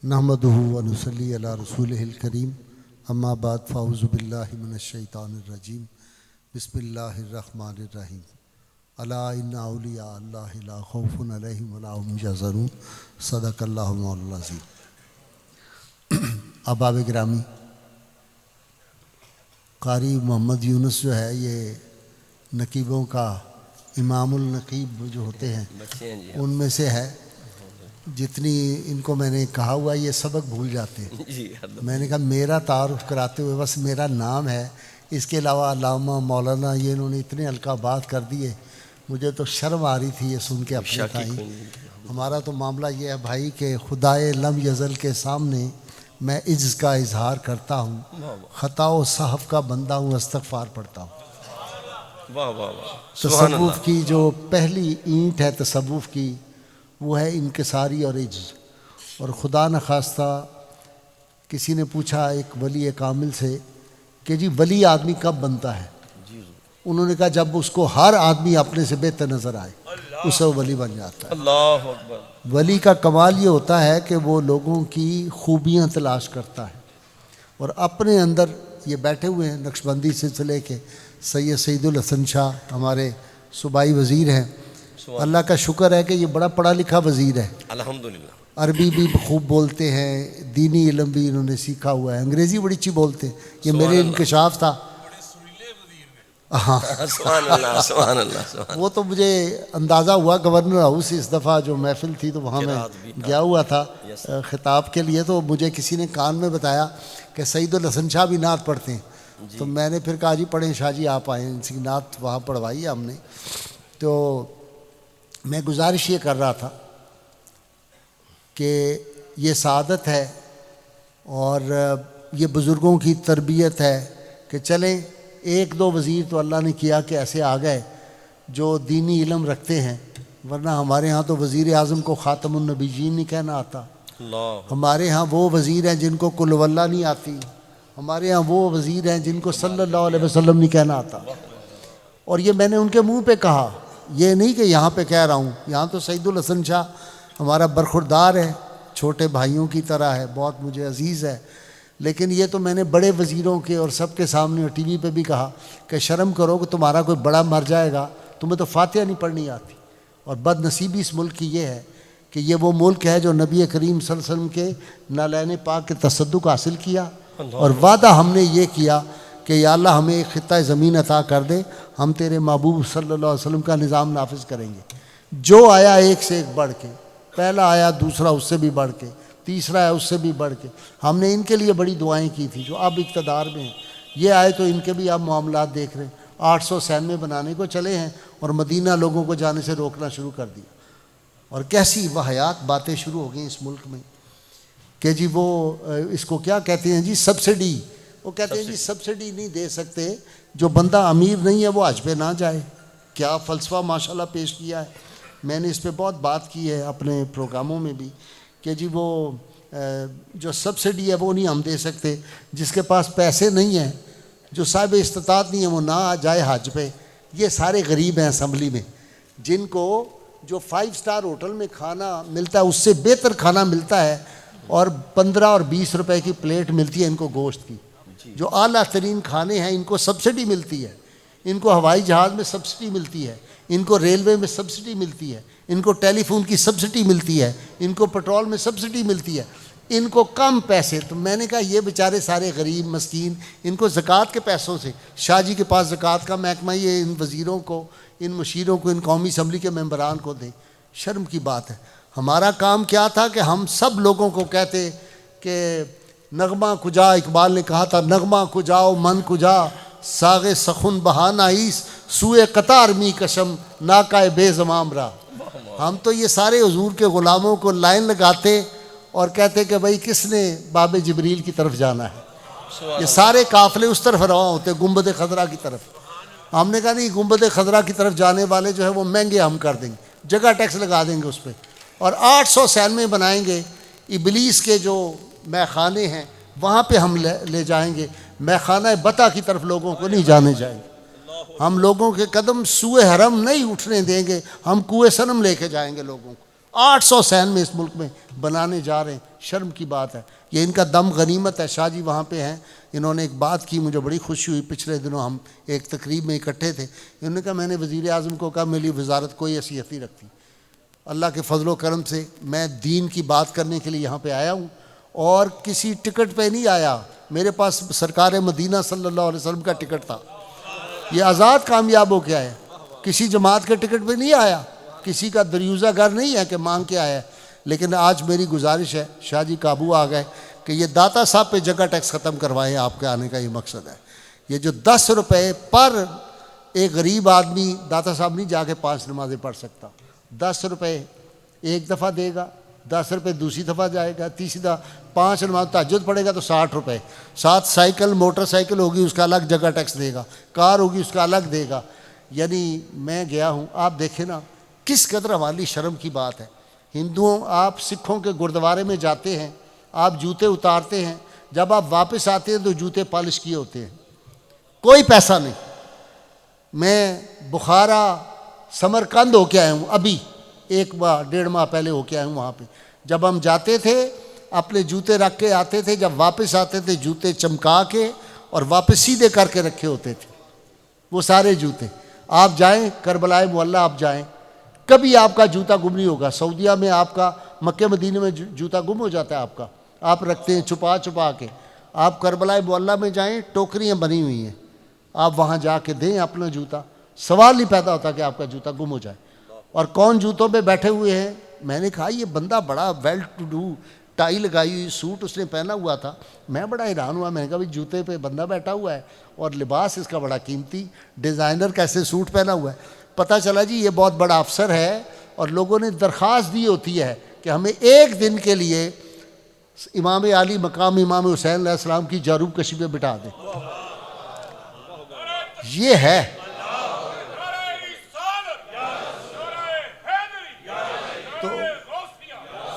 نحمدہ و نصلی علی رسولہ الکریم اما بعد فاعوذ باللہ من الشیطان الرجیم بسم اللہ الرحمن الرحیم الا ان اولیاء اللہ لا خوف علیہم ولا هم یحزنون صدق اللہ مولانا العظیم۔ احباب گرامی، قاری محمد یونس جو ہے یہ نقیبوں کا امام النقیب جو ہوتے ہیں ان میں سے ہے۔ جتنی ان کو میں نے کہا ہوا یہ سبق بھول جاتے ہیں۔ میں نے کہا میرا تعارف کراتے ہوئے بس میرا نام ہے، اس کے علاوہ علامہ مولانا یہ انہوں نے اتنے القابات کر دیے، مجھے تو شرم آ رہی تھی یہ سن کے اپنے تائیں۔ ہمارا تو معاملہ یہ ہے بھائی کہ خدائے لم یزل کے سامنے میں عجز کا اظہار کرتا ہوں، خطا و صحف کا بندہ ہوں، استغفار پڑھتا ہوں۔ تصوف کی جو پہلی اینٹ ہے تصوف کی وہ ہے انکساری اور عجز۔ اور خدا نخواستہ کسی نے پوچھا ایک ولی کامل سے کہ جی ولی آدمی کب بنتا ہے؟ انہوں نے کہا جب اس کو ہر آدمی اپنے سے بہتر نظر آئے اسے وہ ولی بن جاتا ہے۔ اللہ اکبر۔ ولی کا کمال یہ ہوتا ہے کہ وہ لوگوں کی خوبیاں تلاش کرتا ہے اور اپنے اندر، یہ بیٹھے ہوئے ہیں نقشبندی سلسلے کے سید الحسن شاہ ہمارے صوبائی وزیر ہیں، اللہ کا شکر ہے کہ یہ بڑا پڑھا لکھا وزیر ہے، الحمدللہ۔ عربی بھی خوب بولتے ہیں، دینی علم بھی انہوں نے سیکھا ہوا ہے، انگریزی بڑی اچھی بولتے ہیں۔ یہ میرے انکشاف تھا۔ ہاں سبحان اللہ سبحان اللہ۔ وہ تو مجھے اندازہ ہوا گورنر ہاؤس اس دفعہ جو محفل تھی تو وہاں میں گیا ہوا تھا خطاب کے لیے، تو مجھے کسی نے کان میں بتایا کہ سید الحسن شاہ بھی نعت پڑھتے ہیں، تو میں نے پھر کہا جی پڑھیں شاہ جی آپ آئیں، ان کی نعت وہاں پڑھوائی ہے ہم نے۔ تو میں گزارش یہ کر رہا تھا کہ یہ سعادت ہے اور یہ بزرگوں کی تربیت ہے کہ چلیں ایک دو وزیر تو اللہ نے کیا کہ ایسے آ گئے جو دینی علم رکھتے ہیں، ورنہ ہمارے ہاں تو وزیر اعظم کو خاتم النبیین نہیں کہنا آتا، ہمارے ہاں وہ وزیر ہیں جن کو قل واللہ نہیں آتی، ہمارے ہاں وہ وزیر ہیں جن کو صلی اللہ علیہ وسلم نہیں کہنا آتا۔ اور یہ میں نے ان کے منہ پہ کہا، یہ نہیں کہ یہاں پہ کہہ رہا ہوں، یہاں تو سید الحسن شاہ ہمارا برخوردار ہے، چھوٹے بھائیوں کی طرح ہے، بہت مجھے عزیز ہے، لیکن یہ تو میں نے بڑے وزیروں کے اور سب کے سامنے اور ٹی وی پہ بھی کہا کہ شرم کرو کہ تمہارا کوئی بڑا مر جائے گا تمہیں تو فاتحہ نہیں پڑھنی آتی۔ اور بد نصیبی اس ملک کی یہ ہے کہ یہ وہ ملک ہے جو نبی کریم صلی اللہ علیہ وسلم کے نالین پاک کے تصدق حاصل کیا، اور وعدہ ہم نے یہ کیا کہ یا اللہ ہمیں ایک خطہ زمین عطا کر دے، ہم تیرے محبوب صلی اللہ علیہ وسلم کا نظام نافذ کریں گے۔ جو آیا ایک سے ایک بڑھ کے، پہلا آیا دوسرا اس سے بھی بڑھ کے، تیسرا ہے اس سے بھی بڑھ کے، ہم نے ان کے لیے بڑی دعائیں کی تھی جو اب اقتدار میں ہیں۔ یہ آئے تو ان کے بھی آپ معاملات دیکھ رہے ہیں، 800 سینمے بنانے کو چلے ہیں اور مدینہ لوگوں کو جانے سے روکنا شروع کر دیا، اور کیسی واہیات باتیں شروع ہو گئیں اس ملک میں کہ جی وہ اس کو کیا کہتے ہیں جی سبسڈی، وہ کہتے ہیں جی سبسڈی نہیں دے سکتے، جو بندہ امیر نہیں ہے وہ حج پہ نہ جائے۔ کیا فلسفہ ماشاءاللہ پیش کیا ہے، میں نے اس پہ بہت بات کی ہے اپنے پروگراموں میں بھی کہ جی وہ جو سبسڈی ہے وہ نہیں ہم دے سکتے، جس کے پاس پیسے نہیں ہیں، جو صاحب استطاعت نہیں ہے وہ نہ جائے حج پہ۔ یہ سارے غریب ہیں اسمبلی میں، جن کو جو 5 اسٹار ہوٹل میں کھانا ملتا ہے اس سے بہتر کھانا ملتا ہے، اور 15 اور 20 روپے کی پلیٹ ملتی ہے ان کو گوشت کی۔ جو اعلیٰ ترین کھانے ہیں ان کو سبسڈی ملتی ہے، ان کو ہوائی جہاز میں سبسڈی ملتی ہے، ان کو ریلوے میں سبسڈی ملتی ہے، ان کو ٹیلی فون کی سبسڈی ملتی ہے، ان کو پٹرول میں سبسڈی ملتی ہے، ان کو کم پیسے۔ تو میں نے کہا یہ بیچارے سارے غریب مسکین، ان کو زکوٰۃ کے پیسوں سے، شاہ جی کے پاس زکوٰۃ کا محکمہ، یہ ان وزیروں کو، ان مشیروں کو، ان قومی اسمبلی کے ممبران کو دیں۔ شرم کی بات ہے۔ ہمارا کام کیا تھا کہ ہم سب لوگوں کو کہتے کہ نغمہ کجا، اقبال نے کہا تھا نغمہ کجاؤ من کجا، ساغ سخن بہانہ ایس سوئے قطار می کشم ناکائے بے زمام را۔ ہم تو یہ سارے حضور کے غلاموں کو لائن لگاتے اور کہتے کہ بھائی کس نے باب جبریل کی طرف جانا ہے، یہ سارے قافلے اس طرف رواں ہوتے گنبد خضرا کی طرف۔ ہم نے کہا نہیں، گنبد خضرا کی طرف جانے والے جو ہے وہ مہنگے ہم کر دیں گے، جگہ ٹیکس لگا دیں گے اس پہ، اور 800 سینمے بنائیں گے، ابلیس کے جو میخانے ہیں وہاں پہ ہم لے جائیں گے، میخانہ بطا کی طرف لوگوں کو نہیں جانے جائیں گے۔ ہم لوگوں کے قدم سوئے حرم نہیں اٹھنے دیں گے، ہم کوئے صنم لے کے جائیں گے لوگوں کو۔ 800 سین میں اس ملک میں بنانے جا رہے ہیں، شرم کی بات ہے۔ یہ ان کا دم غنیمت ہے۔ شاہ جی وہاں پہ ہیں، انہوں نے ایک بات کی، مجھے بڑی خوشی ہوئی۔ پچھلے دنوں ہم ایک تقریب میں اکٹھے تھے، انہوں نے کہا میں نے وزیر اعظم کو کہا میری وزارت کوئی حیثیت نہیں رکھتی، اللہ کے فضل و کرم سے میں دین کی بات کرنے کے لیے یہاں پہ آیا ہوں، اور کسی ٹکٹ پہ نہیں آیا، میرے پاس سرکار مدینہ صلی اللہ علیہ وسلم کا ٹکٹ تھا۔ یہ آزاد کامیاب ہو کے آیا، کسی جماعت کے ٹکٹ پہ نہیں آیا، کسی کا دریوزہ گر نہیں ہے کہ مانگ کے آیا ہے۔ لیکن آج میری گزارش ہے، شاہ جی قابو آ گئے، کہ یہ داتا صاحب پہ جگہ ٹیکس ختم کروائیں۔ آپ کے آنے کا یہ مقصد ہے۔ یہ جو 10 روپے پر ایک غریب آدمی، داتا صاحب نہیں جا کے 5 نمازیں پڑھ سکتا، 10 روپے ایک دفعہ دے گا، 10 روپے دوسری دفعہ جائے گا، تیسری دفعہ 5 نماز تہجد پڑھے گا تو 60 روپے، 7 سائیکل موٹر سائیکل ہوگی اس کا الگ جگہ ٹیکس دے گا، کار ہوگی اس کا الگ دے گا۔ یعنی میں گیا ہوں، آپ دیکھیں نا کس قدر ہماری شرم کی بات ہے۔ ہندوؤں، آپ سکھوں کے گردوارے میں جاتے ہیں، آپ جوتے اتارتے ہیں، جب آپ واپس آتے ہیں تو جوتے پالش کیے ہوتے ہیں، کوئی پیسہ نہیں۔ میں بخارا سمرقند ہو کے آیا ہوں، ابھی 1-1.5 ماہ پہلے ہو کے آیا ہوں وہاں پہ۔ جب ہم جاتے تھے اپنے جوتے رکھ کے آتے تھے، جب واپس آتے تھے جوتے چمکا کے اور واپس سیدھے کر کے رکھے ہوتے تھے وہ سارے جوتے۔ آپ جائیں کربلائے معلیٰ، آپ جائیں، کبھی آپ کا جوتا گم نہیں ہوگا۔ سعودیہ میں آپ کا، مکہ مدینہ میں جوتا گم ہو جاتا ہے آپ کا، آپ رکھتے ہیں چھپا چھپا کے۔ آپ کربلائے معلیٰ میں جائیں، ٹوکریاں بنی ہوئی ہیں، آپ وہاں جا کے دیں اپنا جوتا، سوال نہیں پیدا ہوتا کہ آپ کا جوتا گم ہو جائے۔ اور کون جوتوں پہ بیٹھے ہوئے ہیں؟ میں نے کہا یہ بندہ بڑا ویل ٹو ڈو، ٹائی لگائی ہوئی، سوٹ اس نے پہنا ہوا تھا۔ میں بڑا حیران ہوا، میں نے کہا بھائی جوتے پہ بندہ بیٹھا ہوا ہے اور لباس اس کا بڑا قیمتی، ڈیزائنر کیسے سوٹ پہنا ہوا ہے۔ پتہ چلا جی یہ بہت بڑا افسر ہے، اور لوگوں نے درخواست دی ہوتی ہے کہ ہمیں ایک دن کے لیے امام علی مقام امام حسین علیہ السلام کی جاروب کشی پہ بٹھا دیں۔ یہ ہے تو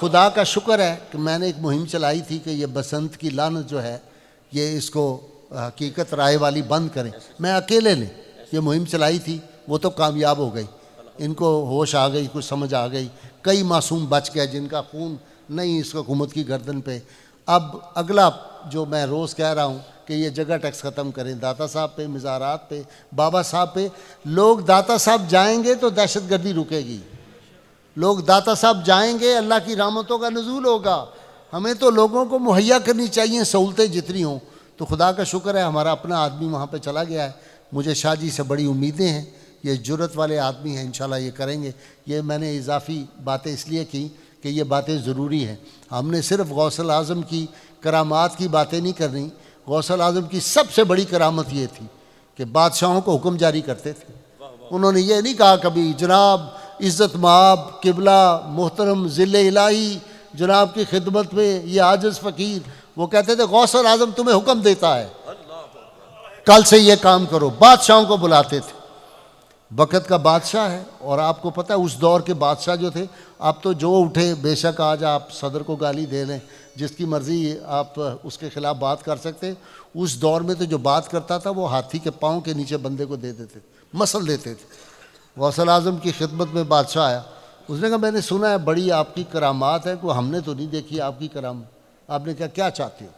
خدا کا شکر ہے کہ میں نے ایک مہم چلائی تھی کہ یہ بسنت کی لعنت جو ہے یہ اس کو حقیقت رائے والی بند کریں۔ میں اکیلے نے یہ مہم چلائی تھی، وہ تو کامیاب ہو گئی، ان کو ہوش آ گئی، کچھ سمجھ آ گئی، کئی معصوم بچ گئے جن کا خون نہیں اس حکومت کی گردن پہ۔ اب اگلا جو میں روز کہہ رہا ہوں کہ یہ جگہ ٹیکس ختم کریں، داتا صاحب پہ، مزارات پہ، بابا صاحب پہ۔ لوگ داتا صاحب جائیں گے تو دہشت گردی رکے گی، لوگ داتا صاحب جائیں گے اللہ کی رحمتوں کا نزول ہوگا۔ ہمیں تو لوگوں کو مہیا کرنی چاہیے سہولتیں جتنی ہوں۔ تو خدا کا شکر ہے ہمارا اپنا آدمی وہاں پہ چلا گیا ہے، مجھے شاہ جی سے بڑی امیدیں ہیں، یہ جرت والے آدمی ہیں، انشاءاللہ یہ کریں گے۔ یہ میں نے اضافی باتیں اس لیے کی کہ یہ باتیں ضروری ہیں۔ ہم نے صرف غوث الاعظم کی کرامات کی باتیں نہیں کرنی، غوث الاعظم کی سب سے بڑی کرامت یہ تھی کہ بادشاہوں کو حکم جاری کرتے تھے۔ انہوں نے یہ نہیں کہا کبھی جناب عزت مآب قبلہ محترم ذل الہی جناب کی خدمت میں یہ عاجز فقیر، وہ کہتے تھے غوث الاعظم تمہیں حکم دیتا ہے کل سے یہ کام کرو۔ بادشاہوں کو بلاتے تھے، وقت کا بادشاہ ہے، اور آپ کو پتہ ہے اس دور کے بادشاہ جو تھے، آپ تو جو اٹھے، بے شک آج آپ صدر کو گالی دے لیں، جس کی مرضی آپ اس کے خلاف بات کر سکتے، اس دور میں تو جو بات کرتا تھا وہ ہاتھی کے پاؤں کے نیچے بندے کو دے دیتے، مسل دیتے تھے۔ غوث الاعظم کی خدمت میں بادشاہ آیا، اس نے کہا میں نے سنا ہے بڑی آپ کی کرامات ہے، کوئی ہم نے تو نہیں دیکھی آپ کی کرامت۔ آپ نے کہا کیا چاہتے ہو؟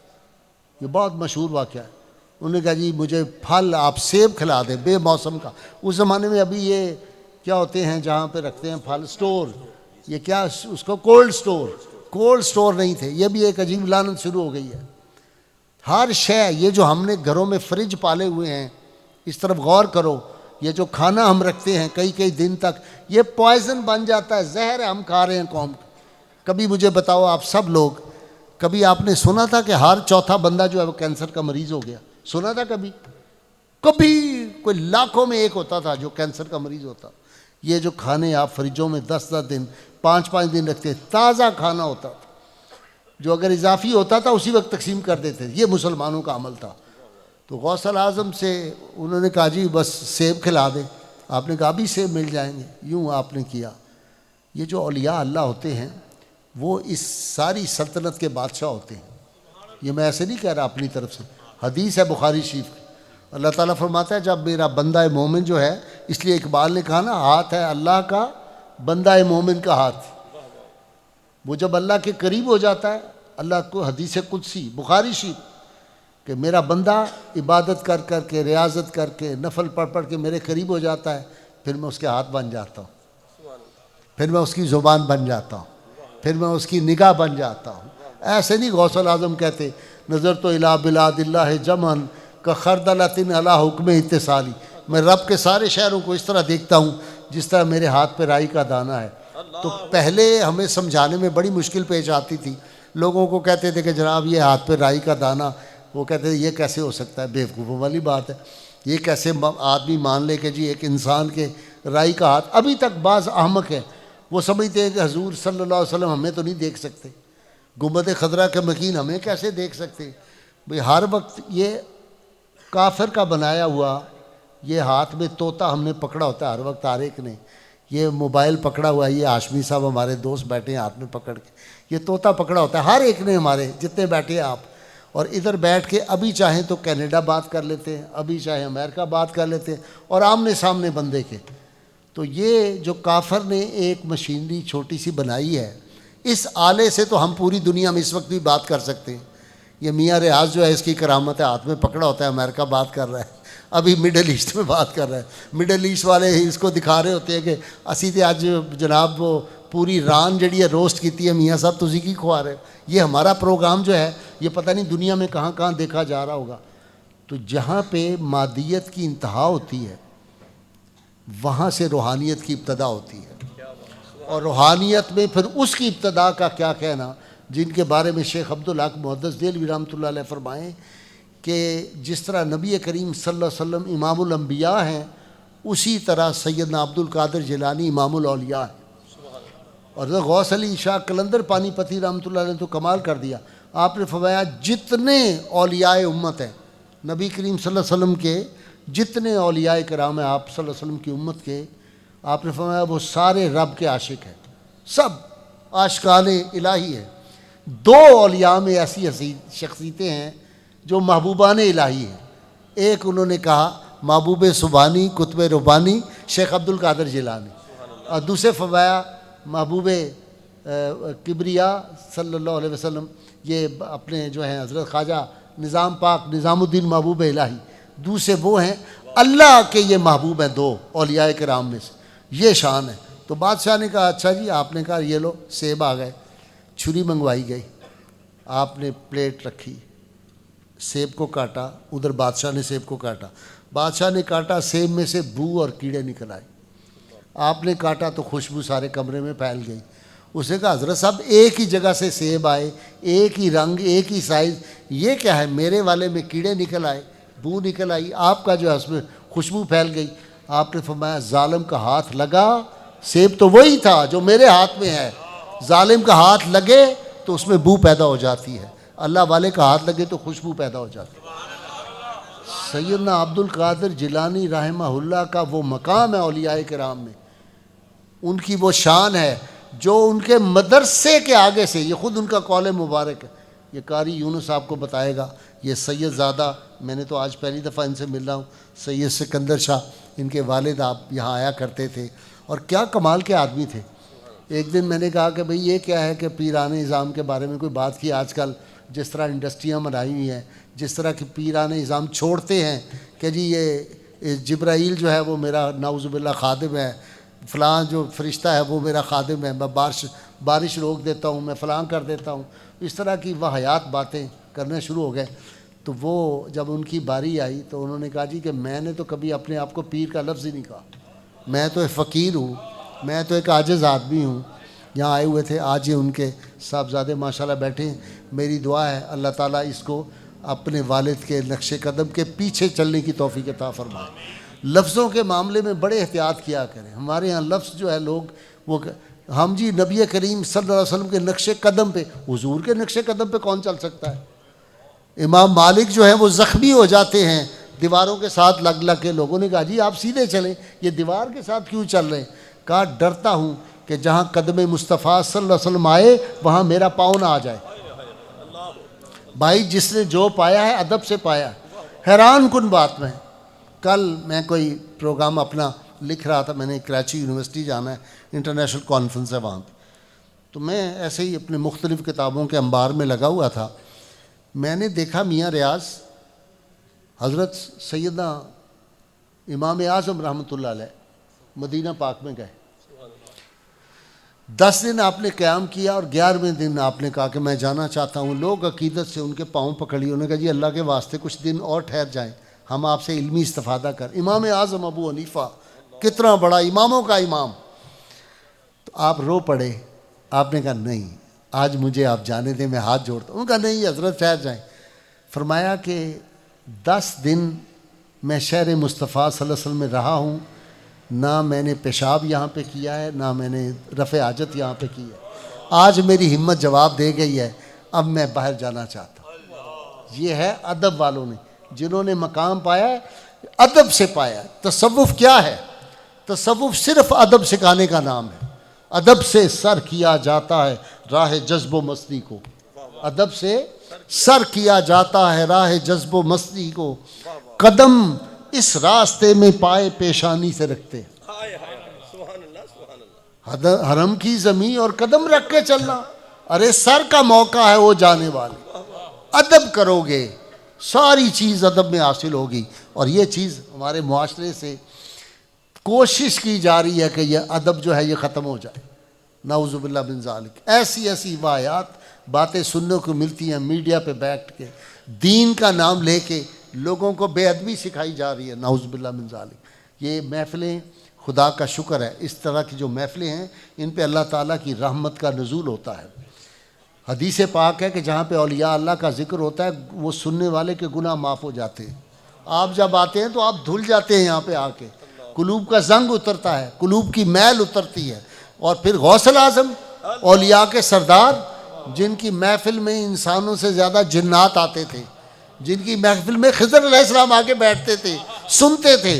یہ بہت مشہور واقعہ ہے۔ انہوں نے کہا جی مجھے پھل آپ سیب کھلا دیں بے موسم کا۔ اس زمانے میں ابھی یہ کیا ہوتے ہیں جہاں پہ رکھتے ہیں پھل، سٹور، یہ کیا اس کو کولڈ سٹور نہیں تھے۔ یہ بھی ایک عجیب لعنت شروع ہو گئی ہے۔ ہر شے، یہ جو ہم نے گھروں میں فریج پالے ہوئے ہیں، اس طرف غور کرو، یہ جو کھانا ہم رکھتے ہیں کئی کئی دن تک، یہ پوائزن بن جاتا ہے، زہر ہے، ہم کھا رہے ہیں قوم کا۔ کبھی مجھے بتاؤ آپ سب لوگ، کبھی آپ نے سنا تھا کہ ہر چوتھا بندہ جو ہے وہ کینسر کا مریض ہو گیا؟ سنا تھا کبھی؟ کبھی کوئی لاکھوں میں ایک ہوتا تھا جو کینسر کا مریض ہوتا۔ یہ جو کھانے آپ فریجوں میں 10-10 دن 5-5 دن رکھتے، تازہ کھانا ہوتا تھا، جو اگر اضافی ہوتا تھا اسی وقت تقسیم کر دیتے، یہ مسلمانوں کا عمل تھا۔ تو غوث الاعظم سے انہوں نے کہا جی بس سیب کھلا دیں، آپ نے کہا بھی سیب مل جائیں گے، یوں آپ نے کیا۔ یہ جو اولیاء اللہ ہوتے ہیں وہ اس ساری سلطنت کے بادشاہ ہوتے ہیں، یہ میں ایسے نہیں کہہ رہا اپنی طرف سے، حدیث ہے بخاری شریف کی، اللہ تعالیٰ فرماتا ہے جب میرا بندہ مومن جو ہے، اس لیے اقبال نے کہا نا ہاتھ ہے اللہ کا بندہ مومن کا ہاتھ، وہ جب اللہ کے قریب ہو جاتا ہے، اللہ کو حدیث قدسی بخاری شریف کہ میرا بندہ عبادت کر کر کے، ریاضت کر کے، نفل پڑھ پڑھ کے میرے قریب ہو جاتا ہے، پھر میں اس کے ہاتھ بن جاتا ہوں، پھر میں اس کی زبان بن جاتا ہوں، پھر میں اس کی نگاہ بن جاتا ہوں۔ ایسے نہیں غوث الاعظم کہتے نظر تو الی بلاد اللہ جمن کا خردلۃ علی حکم اتصالی، میں رب کے سارے شہروں کو اس طرح دیکھتا ہوں جس طرح میرے ہاتھ پہ رائی کا دانہ ہے۔ تو پہلے ہمیں سمجھانے میں بڑی مشکل پیش آتی تھی، لوگوں کو کہتے تھے کہ جناب یہ ہاتھ پہ رائی کا دانہ، وہ کہتے تھے یہ کیسے ہو سکتا ہے، بیوقوفوں والی بات ہے، یہ کیسے آدمی مان لے کہ جی ایک انسان کے رائی کا ہاتھ۔ ابھی تک بعض احمق ہے، وہ سمجھتے ہیں کہ حضور صلی اللہ علیہ وسلم ہمیں تو نہیں دیکھ سکتے، گنبد خضرا کے مکین ہمیں کیسے دیکھ سکتے؟ بھئی ہر وقت یہ کافر کا بنایا ہوا یہ ہاتھ میں طوطا ہم نے پکڑا ہوتا ہے ہر وقت، ہر ایک نے یہ موبائل پکڑا ہوا ہے، یہ ہاشمی صاحب ہمارے دوست بیٹھے ہیں ہاتھ میں پکڑ کے، یہ طوطا پکڑا ہوتا ہے ہر ایک نے، ہمارے جتنے بیٹھے ہیں آپ، اور ادھر بیٹھ کے ابھی چاہیں تو کینیڈا بات کر لیتے ہیں، ابھی چاہیں امریکہ بات کر لیتے ہیں، اور آمنے سامنے بندے کے۔ تو یہ جو کافر نے ایک مشینری چھوٹی سی بنائی ہے، اس آلے سے تو ہم پوری دنیا میں اس وقت بھی بات کر سکتے ہیں۔ یہ میاں ریاض جو ہے اس کی کرامت ہے، ہاتھ میں پکڑا ہوتا ہے، امریکہ بات کر رہا ہے، ابھی مڈل ایسٹ میں بات کر رہا ہے، مڈل ایسٹ والے اس کو دکھا رہے ہوتے ہیں کہ اسی تے آج جناب وہ پوری ران جڑی ہے روسٹ کیتی ہے میاں صاحب تسی کی کھوا رہے۔ یہ ہمارا پروگرام جو ہے یہ پتہ نہیں دنیا میں کہاں کہاں دیکھا جا رہا ہوگا۔ تو جہاں پہ مادیت کی انتہا ہوتی ہے وہاں سے روحانیت کی ابتدا ہوتی ہے، اور روحانیت میں پھر اس کی ابتدا کا کیا کہنا، جن کے بارے میں شیخ عبدالحق محدث دہلوی رحمۃ اللہ علیہ فرمائیں کہ جس طرح نبی کریم صلی اللہ علیہ وسلم امام الانبیاء ہیں، اسی طرح سیدنا عبد القادر جیلانی امام الاولیاء ہیں۔ اور غوث علی شاہ قلندر پانی پتی رحمۃ اللہ علیہ نے تو کمال کر دیا، آپ نے فرمایا جتنے اولیاء امت ہیں نبی کریم صلی اللہ علیہ وسلم کے، جتنے اولیاء کرام ہیں آپ صلی اللہ علیہ وسلم کی امت کے، آپ نے فرمایا وہ سارے رب کے عاشق ہیں، سب عاشقان الہی ہیں۔ دو اولیاء میں ایسی شخصیتیں ہیں جو محبوبان الہی ہیں، ایک انہوں نے کہا محبوب سبحانی قطب ربانی شیخ عبد القادر جیلانی، اور دوسرے فرمایا محبوب کبریا صلی اللہ علیہ وسلم یہ اپنے جو ہیں حضرت خواجہ نظام پاک نظام الدین محبوب الہی، دوسرے وہ ہیں اللہ کے یہ محبوب ہیں دو اولیاء کرام میں سے، یہ شان ہے۔ تو بادشاہ نے کہا اچھا جی، آپ نے کہا یہ لو سیب آ گئے، چھری منگوائی گئی، آپ نے پلیٹ رکھی، سیب کو کاٹا، ادھر بادشاہ نے سیب کو کاٹا، بادشاہ نے کاٹا، سیب میں سے بو اور کیڑے نکل آئے، آپ نے کاٹا تو خوشبو سارے کمرے میں پھیل گئی۔ اس نے کہا حضرت صاحب ایک ہی جگہ سے سیب آئے، ایک ہی رنگ، ایک ہی سائز، یہ کیا ہے؟ میرے والے میں کیڑے نکل آئے، بو نکل آئی، آپ کا جو ہے اس میں خوشبو پھیل گئی۔ آپ نے فرمایا ظالم کا ہاتھ لگا، سیب تو وہی تھا جو میرے ہاتھ میں ہے، ظالم کا ہاتھ لگے تو اس میں بو پیدا ہو جاتی ہے، اللہ والے کا ہاتھ لگے تو خوشبو پیدا ہو جاتی ہے۔ سیدنا عبد القادر جیلانی رحمہ اللہ کا وہ مقام ہے اولیاء کرام میں، ان کی وہ شان ہے جو ان کے مدرسے کے آگے سے، یہ خود ان کا قول مبارک ہے، یہ قاری یونس صاحب کو بتائے گا، یہ سید زادہ، میں نے تو آج پہلی دفعہ ان سے مل رہا ہوں، سید سکندر شاہ، ان کے والد آپ یہاں آیا کرتے تھے، اور کیا کمال کے آدمی تھے۔ ایک دن میں نے کہا کہ بھئی یہ کیا ہے کہ پیران نظام کے بارے میں کوئی بات کی، آج کل جس طرح انڈسٹریاں بنائی ہوئی ہیں، جس طرح کہ پیران نظام چھوڑتے ہیں کہ جی یہ جبرائیل جو ہے وہ میرا نعوذ باللہ خادم ہے، فلاں جو فرشتہ ہے وہ میرا خادم ہے، میں بارش روک دیتا ہوں، میں فلاں کر دیتا ہوں، اس طرح کی واہیات باتیں کرنے شروع ہو گئے۔ تو وہ جب ان کی باری آئی تو انہوں نے کہا جی کہ میں نے تو کبھی اپنے آپ کو پیر کا لفظ ہی نہیں کہا، میں تو ایک فقیر ہوں، میں تو ایک عاجز آدمی ہوں۔ یہاں آئے ہوئے تھے، آج یہ ان کے صاحبزادے ماشاءاللہ بیٹھے ہیں، میری دعا ہے اللہ تعالیٰ اس کو اپنے والد کے نقش قدم کے پیچھے چلنے کی توفیق عطا فرمائے۔ لفظوں کے معاملے میں بڑے احتیاط کیا کریں، ہمارے ہاں لفظ جو ہے لوگ وہ ہم جی نبی کریم صلی اللہ علیہ وسلم کے نقش قدم پہ، حضور کے نقش قدم پہ کون چل سکتا ہے؟ امام مالک جو ہیں وہ زخمی ہو جاتے ہیں دیواروں کے ساتھ لگ لگ کے، لوگوں نے کہا جی آپ سیدھے چلیں، یہ دیوار کے ساتھ کیوں چل رہے ہیں؟ کہا ڈرتا ہوں کہ جہاں قدم مصطفیٰ صلی اللہ علیہ وسلم آئے وہاں میرا پاؤں نہ آ جائے۔ بھائی جس نے جو پایا ہے ادب سے پایا ہے۔ حیران کن بات میں کل میں کوئی پروگرام اپنا لکھ رہا تھا، میں نے کراچی یونیورسٹی جانا ہے، انٹرنیشنل کانفرنس ہے وہاں پہ، تو میں ایسے ہی اپنے مختلف کتابوں کے انبار میں لگا ہوا تھا، میں نے دیکھا میاں ریاض حضرت سیدنا امام اعظم رحمۃ اللہ علیہ مدینہ پاک میں گئے، 10 دن آپ نے قیام کیا اور 11ویں دن آپ نے کہا کہ میں جانا چاہتا ہوں. لوگ عقیدت سے ان کے پاؤں پکڑی، انہوں نے کہا جی اللہ کے واسطے کچھ دن اور ٹھہر جائیں، ہم آپ سے علمی استفادہ کر. امام اعظم ابو حنیفہ کتنا بڑا اماموں کا امام، تو آپ رو پڑے. آپ نے کہا نہیں آج مجھے آپ جانے دیں، میں ہاتھ جوڑتا ہوں. انہوں نے کہا نہیں حضرت ٹھہر جائیں. فرمایا کہ 10 دن میں شہر مصطفیٰ صلی اللہ علیہ وسلم میں رہا ہوں، نہ میں نے پیشاب یہاں پہ کیا ہے، نہ میں نے رفع حاجت یہاں پہ کی ہے. آج میری ہمت جواب دے گئی ہے، اب میں باہر جانا چاہتا ہوں. یہ ہے ادب والوں نے، جنہوں نے مقام پایا ہے ادب سے پایا ہے. تصوف کیا ہے؟ تصوف صرف ادب سکھانے کا نام ہے. ادب سے سر کیا جاتا ہے راہ جذب و مستی کو، ادب سے سر کیا جاتا ہے راہ جذب و مستی کو، قدم اس راستے میں پائے پیشانی سے رکھتے. حرم کی زمین اور قدم رکھ کے چلنا، ارے سر کا موقع ہے وہ جانے والے. ادب کرو گے ساری چیز ادب میں حاصل ہوگی. اور یہ چیز ہمارے معاشرے سے کوشش کی جا رہی ہے کہ یہ ادب جو ہے یہ ختم ہو جائے. نعوذ باللہ من ذالک. ایسی ایسی واحد باتیں سننے کو ملتی ہیں میڈیا پہ بیٹھ کے، دین کا نام لے کے لوگوں کو بے ادبی سکھائی جا رہی ہے. نعوذ باللہ من ذالک. یہ محفلیں خدا کا شکر ہے، اس طرح کی جو محفلیں ہیں ان پہ اللہ تعالیٰ کی رحمت کا نزول ہوتا ہے. حدیث پاک ہے کہ جہاں پہ اولیاء اللہ کا ذکر ہوتا ہے وہ سننے والے کے گناہ معاف ہو جاتے ہیں. آپ جب آتے ہیں تو آپ دھل جاتے ہیں، یہاں پہ آ کے قلوب کا زنگ اترتا ہے، قلوب کی میل اترتی ہے. اور پھر غوث الاعظم اولیاء کے سردار، جن کی محفل میں انسانوں سے زیادہ جنات آتے تھے، جن کی محفل میں خضر علیہ السلام آگے بیٹھتے تھے سنتے تھے،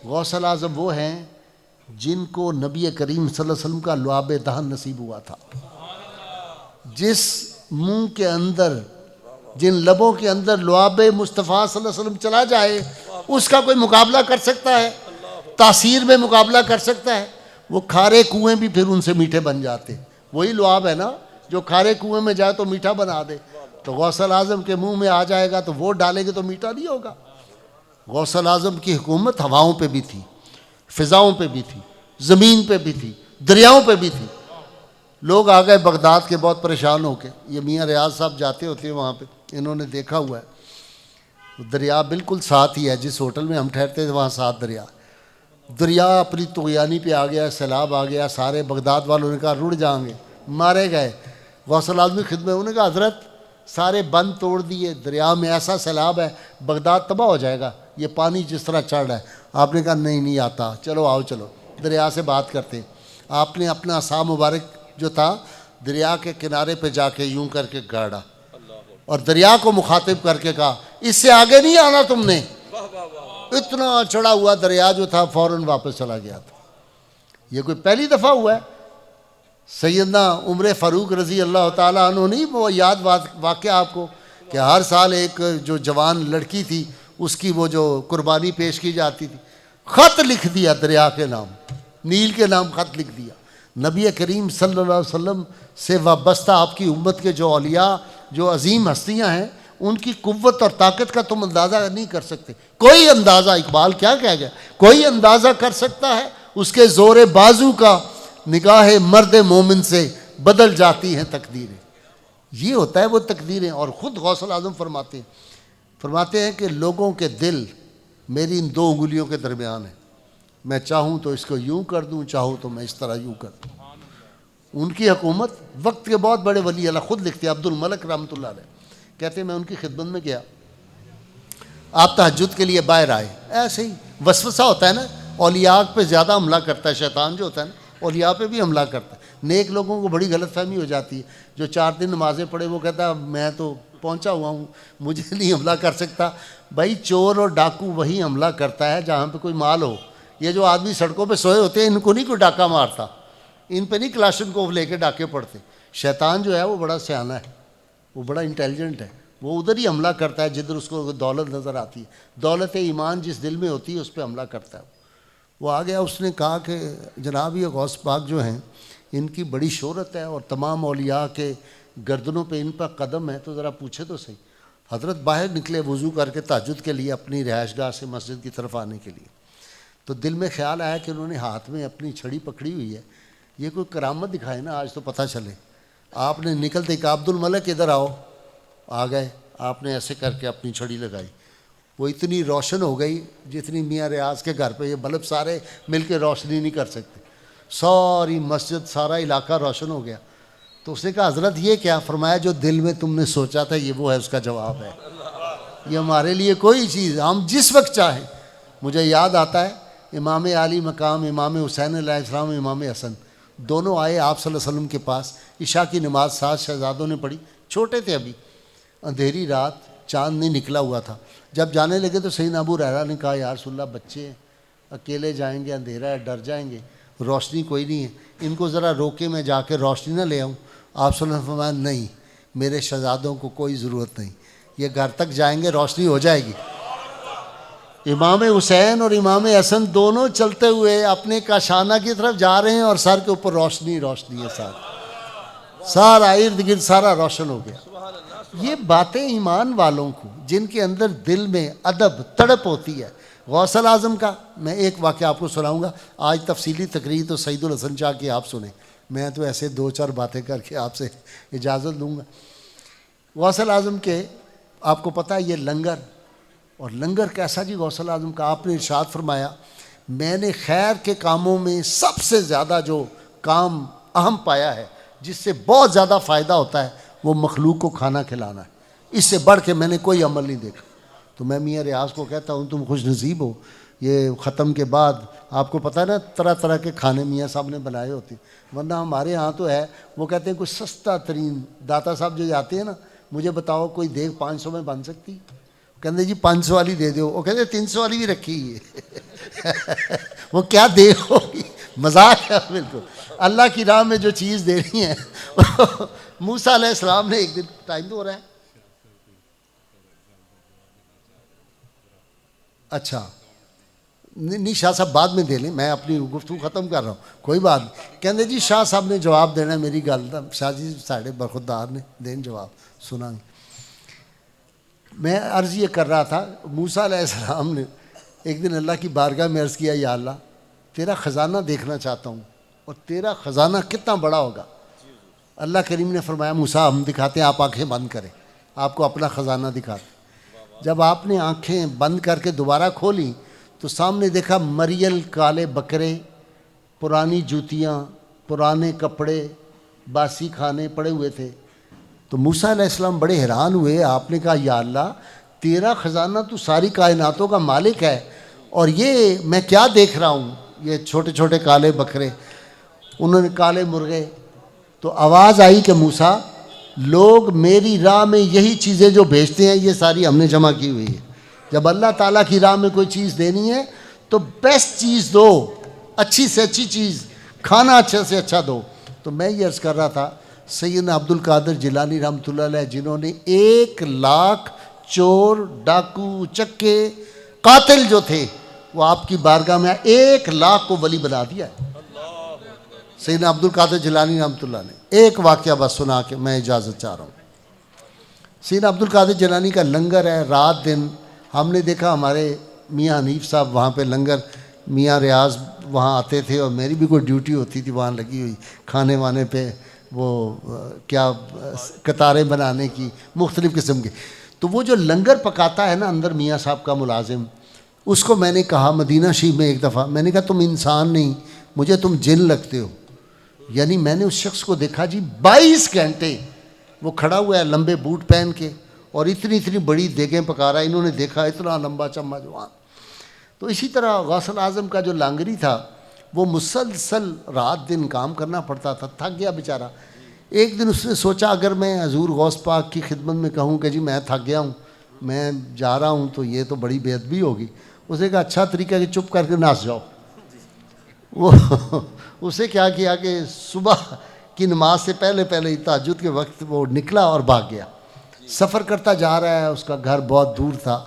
غوث الاعظم وہ ہیں جن کو نبی کریم صلی اللہ علیہ وسلم کا لعاب دہن نصیب ہوا تھا. جس منہ کے اندر، جن لبوں کے اندر لعاب مصطفیٰ صلی اللہ علیہ وسلم چلا جائے اس کا کوئی مقابلہ کر سکتا ہے؟ تاثیر میں مقابلہ کر سکتا ہے؟ وہ کھارے کنویں بھی پھر ان سے میٹھے بن جاتے. وہی لعاب ہے نا جو کھارے کنویں میں جائے تو میٹھا بنا دے. تو غوث الاعظم کے منہ میں آ جائے گا تو وہ ڈالے گے تو میٹھا نہیں ہوگا. غوث الاعظم کی حکومت ہواؤں پہ بھی تھی، فضاؤں پہ بھی تھی، زمین پہ بھی تھی، دریاؤں پہ بھی تھی. لوگ آ گئے بغداد کے بہت پریشان ہو کے. یہ میاں ریاض صاحب جاتے ہوتے ہیں وہاں پہ، انہوں نے دیکھا ہوا ہے دریا بالکل ساتھ ہی ہے. جس ہوٹل میں ہم ٹھہرتے تھے وہاں ساتھ دریا اپنی طغیانی پہ آ گیا، سیلاب آ گیا. سارے بغداد والوں نے کہا رڑ جائیں گے، مارے گئے. غوث الاعظم کی خدمت انہوں نے کہا حضرت سارے بند توڑ دیے، دریا میں ایسا سیلاب ہے بغداد تباہ ہو جائے گا، یہ پانی جس طرح چڑھ رہا ہے. آپ نے کہا نہیں آتا، چلو آؤ چلو دریا سے بات کرتے ہیں. آپ نے اپنا عصا مبارک جو تھا دریا کے کنارے پہ جا کے یوں کر کے گاڑا اور دریا کو مخاطب کر کے کہا اس سے آگے نہیں آنا تم نے. اتنا چڑھا ہوا دریا جو تھا فوراً واپس چلا گیا تھا. یہ کوئی پہلی دفعہ ہوا ہے؟ سیدنا عمر فاروق رضی اللہ تعالیٰ عنہ نہیں وہ یاد واقعہ آپ کو کہ ہر سال ایک جو جوان لڑکی تھی اس کی وہ جو قربانی پیش کی جاتی تھی، خط لکھ دیا دریا کے نام، نیل کے نام خط لکھ دیا. نبی کریم صلی اللہ علیہ وسلم سے وابستہ آپ کی امت کے جو اولیاء، جو عظیم ہستیاں ہیں، ان کی قوت اور طاقت کا تم اندازہ نہیں کر سکتے. کوئی اندازہ، اقبال کیا کہہ گیا، کوئی اندازہ کر سکتا ہے اس کے زور بازو کا، نگاہ مرد مومن سے بدل جاتی ہیں تقدیریں. یہ ہوتا ہے وہ تقدیریں. اور خود غوث الاعظم فرماتے ہیں کہ لوگوں کے دل میری ان 2 انگلیوں کے درمیان ہیں، میں چاہوں تو اس کو یوں کر دوں، چاہوں تو میں اس طرح یوں کر دوں. ان کی حکومت وقت کے بہت بڑے ولی اللہ خود لکھتے ہیں، عبد الملک رحمۃ اللہ علیہ کہتے ہیں میں ان کی خدمت میں گیا، آپ تہجد کے لیے باہر آئے. ایسے ہی وسوسہ ہوتا ہے نا، اولیاء پہ زیادہ حملہ کرتا ہے شیطان جو ہوتا ہے نا، اولیاء پہ بھی حملہ کرتا ہے. نیک لوگوں کو بڑی غلط فہمی ہو جاتی ہے. جو 4 دن نمازیں پڑھے وہ کہتا ہے میں تو پہنچا ہوا ہوں، مجھے نہیں حملہ کر سکتا. بھائی چور اور ڈاکو وہی حملہ کرتا ہے جہاں پہ کوئی مال ہو. یہ جو آدمی سڑکوں پہ سوئے ہوتے ہیں ان کو نہیں کوئی ڈاکہ مارتا، ان پہ نہیں کلاشنکوف لے کے ڈاکے پڑتے. شیطان جو ہے وہ بڑا سیانہ ہے، وہ بڑا انٹیلیجنٹ ہے، وہ ادھر ہی حملہ کرتا ہے جدھر اس کو دولت نظر آتی ہے. دولت ایمان جس دل میں ہوتی ہے اس پہ حملہ کرتا ہے. وہ آ گیا، اس نے کہا کہ جناب یہ غوث پاک جو ہیں ان کی بڑی شہرت ہے اور تمام اولیاء کے گردنوں پہ ان پر قدم ہے، تو ذرا پوچھے تو صحیح۔ حضرت باہر نکلے وضو کر کے تہجد کے لیے اپنی رہائش گاہ سے مسجد کی طرف آنے کے لیے، تو دل میں خیال آیا کہ انہوں نے ہاتھ میں اپنی چھڑی پکڑی ہوئی ہے، یہ کوئی کرامت دکھائے نا آج تو پتہ چلے۔ آپ نے نکلتے کہ عبد الملک ادھر آؤ، آ گئے، آپ نے ایسے کر کے اپنی چھڑی لگائی، وہ اتنی روشن ہو گئی جتنی میاں ریاض کے گھر پہ یہ بلب سارے مل کے روشنی نہیں کر سکتے، ساری مسجد سارا علاقہ روشن ہو گیا۔ تو اس نے کہا حضرت یہ کیا؟ فرمایا جو دل میں تم نے سوچا تھا یہ وہ ہے، اس کا جواب ہے۔ یہ ہمارے لیے کوئی چیز ہم جس وقت چاہیں۔ مجھے یاد آتا ہے امام عالی مقام امام حسین علیہ السلام، امام حسن دونوں آئے آپ صلی اللہ علیہ وسلم کے پاس، عشاء کی نماز 7 شہزادوں نے پڑھی، چھوٹے تھے ابھی، اندھیری رات، چاند نہیں نکلا ہوا تھا۔ جب جانے لگے تو سیدنا ابو ہریرہ نے کہا یا رسول اللہ بچے ہیں، اکیلے جائیں گے، اندھیرا ہے، ڈر جائیں گے، روشنی کوئی نہیں ہے، ان کو ذرا روکے میں جا کے روشنی نہ لے آؤں۔ آپ صلی اللہ علیہ وسلم فرمایا نہیں، میرے شہزادوں کو کوئی ضرورت نہیں، یہ گھر تک جائیں گے، روشنی ہو جائے گی۔ امام حسین اور امام حسن دونوں چلتے ہوئے اپنے کاشانہ کی طرف جا رہے ہیں اور سر کے اوپر روشنی روشنی ہے، سارا ارد گرد سارا روشن ہو گیا۔ یہ باتیں ایمان والوں کو جن کے اندر دل میں ادب تڑپ ہوتی ہے۔ غوث الاعظم کا میں ایک واقعہ آپ کو سناؤں گا، آج تفصیلی تقریر تو سعید الحسن شاہ کی آپ سنیں، میں تو ایسے 2-4 باتیں کر کے آپ سے اجازت لوں گا۔ غوث الاعظم کے آپ کو پتہ ہے یہ لنگر، اور لنگر کیسا جی غوث الاعظم کا؟ آپ نے ارشاد فرمایا میں نے خیر کے کاموں میں سب سے زیادہ جو کام اہم پایا ہے، جس سے بہت زیادہ فائدہ ہوتا ہے، وہ مخلوق کو کھانا کھلانا ہے، اس سے بڑھ کے میں نے کوئی عمل نہیں دیکھا۔ تو میں میاں ریاض کو کہتا ہوں تم خوش نصیب ہو، یہ ختم کے بعد آپ کو پتہ ہے نا طرح طرح کے کھانے میاں صاحب نے بنائے ہوتے ہیں، ورنہ ہمارے ہاں تو ہے وہ کہتے ہیں کوئی سستا ترین، داتا صاحب جو جاتے ہیں نا، مجھے بتاؤ کوئی دیکھ 500 میں بن سکتی؟ کہتے جی 500 والی دے دو، وہ کہتے 300 والی بھی رکھی ہے وہ کیا دے ہوگی، مذاق ہے بالکل۔ اللہ کی راہ میں جو چیز دے رہی ہیں موسیٰ علیہ السلام نے ایک دن، ٹائم تو ہو رہا ہے، اچھا نہیں شاہ صاحب بعد میں دے لیں، میں اپنی گفتگو ختم کر رہا ہوں، کوئی بات نہیں۔ کہتے جی شاہ صاحب نے جواب دینا ہے میری گل دا، شاہ جی ساڑھے برخودار نے دین جواب، سنا گے۔ میں عرض یہ کر رہا تھا موسیٰ علیہ السلام نے ایک دن اللہ کی بارگاہ میں عرض کیا یا اللہ تیرا خزانہ دیکھنا چاہتا ہوں، اور تیرا خزانہ کتنا بڑا ہوگا؟ اللہ کریم نے فرمایا موسیٰ ہم دکھاتے ہیں، آپ آنکھیں بند کریں، آپ کو اپنا خزانہ دکھاتے ہیں۔ جب آپ نے آنکھیں بند کر کے دوبارہ کھولیں تو سامنے دیکھا مریل کالے بکرے، پرانی جوتیاں، پرانے کپڑے، باسی کھانے پڑے ہوئے تھے۔ تو موسیٰ علیہ السلام بڑے حیران ہوئے، آپ نے کہا یا اللہ تیرا خزانہ تو ساری کائناتوں کا مالک ہے، اور یہ میں کیا دیکھ رہا ہوں، یہ چھوٹے چھوٹے کالے بکرے، انہوں نے کالے مرغے۔ تو آواز آئی کہ موسیٰ لوگ میری راہ میں یہی چیزیں جو بھیجتے ہیں یہ ساری ہم نے جمع کی ہوئی ہے، جب اللہ تعالیٰ کی راہ میں کوئی چیز دینی ہے تو بیسٹ چیز دو، اچھی سے اچھی چیز، کھانا اچھے سے اچھا دو۔ تو میں یہ عرض کر رہا تھا سیدنا عبد القادر جیلانی رحمۃ اللہ علیہ جنہوں نے 1,00,000 چور، ڈاکو، چکے، قاتل جو تھے وہ آپ کی بارگاہ میں 1,00,000 کو ولی بنا دیا ہے سیدنا عبد القادر جیلانی رحمۃ اللہ نے۔ ایک واقعہ بس سنا کے میں اجازت چاہ رہا ہوں۔ سیدنا عبد القادر جیلانی کا لنگر ہے، رات دن ہم نے دیکھا، ہمارے میاں حنیف صاحب وہاں پہ لنگر، میاں ریاض وہاں آتے تھے اور میری بھی کوئی ڈیوٹی ہوتی تھی وہاں لگی ہوئی، کھانے وانے پہ وہ کیا قطاریں بنانے کی مختلف قسم کے۔ تو وہ جو لنگر پکاتا ہے نا اندر میاں صاحب کا ملازم، اس کو میں نے کہا مدینہ شریف میں ایک دفعہ، میں نے کہا تم انسان نہیں، مجھے تم جن لگتے ہو۔ یعنی میں نے اس شخص کو دیکھا جی 22 گھنٹے وہ کھڑا ہوا ہے لمبے بوٹ پہن کے اور اتنی بڑی دیگیں پکا رہا ہے، انہوں نے دیکھا اتنا لمبا چمچ وہاں۔ تو اسی طرح غوث الاعظم کا جو لانگری تھا وہ مسلسل رات دن کام کرنا پڑتا تھا، تھک گیا بیچارہ۔ ایک دن اس نے سوچا اگر میں حضور غوث پاک کی خدمت میں کہوں کہ جی میں تھک گیا ہوں، میں جا رہا ہوں، تو یہ تو بڑی بے ادبی ہوگی۔ اس نے کہا اچھا طریقہ ہے کہ چپ کر کے ناس جاؤ۔ وہ اسے کیا کیا کہ صبح کی نماز سے پہلے تہجد کے وقت وہ نکلا اور بھاگ گیا۔ سفر کرتا جا رہا ہے، اس کا گھر بہت دور تھا،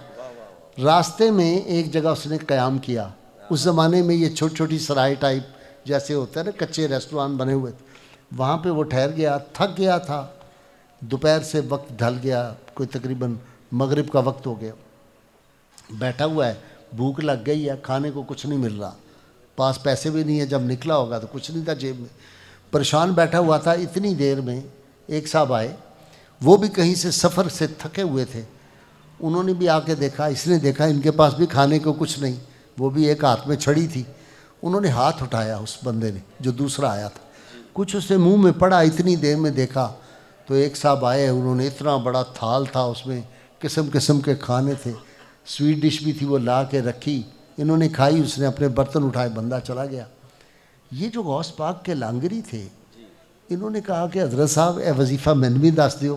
راستے میں ایک جگہ اس نے قیام کیا۔ اس زمانے میں یہ چھوٹی چھوٹی سرائے ٹائپ جیسے ہوتا ہے نا، کچے ریسٹوران بنے ہوئے تھے۔ وہاں پہ وہ ٹھہر گیا, تھک گیا تھا, دوپہر سے وقت ڈھل گیا, کوئی تقریباً مغرب کا وقت ہو گیا, بیٹھا ہوا ہے, بھوک لگ گئی ہے, کھانے کو کچھ نہیں مل رہا, پاس پیسے بھی نہیں ہے, جب نکلا ہوگا تو کچھ نہیں تھا جیب میں, پریشان بیٹھا ہوا تھا. اتنی دیر میں ایک صاحب آئے, وہ بھی کہیں سے سفر سے تھکے ہوئے تھے, انہوں نے بھی آ کے دیکھا, اس نے دیکھا ان کے پاس بھی کھانے کو کچھ نہیں, وہ بھی ایک ہاتھ میں چھڑی تھی. انہوں نے ہاتھ اٹھایا اس بندے نے جو دوسرا آیا تھا, کچھ اس نے منہ میں پڑا, اتنی دیر میں دیکھا تو ایک صاحب آئے, انہوں نے اتنا بڑا تھال تھا, اس میں قسم قسم کے کھانے تھے, سویٹ ڈش بھی تھی, وہ لا کے رکھی, انہوں نے کھائی, اس نے اپنے برتن اٹھائے, بندہ چلا گیا. یہ جو غوث پاک کے لانگری تھے, انہوں نے کہا کہ حضرت صاحب اے وظیفہ مین بھی دس دیو,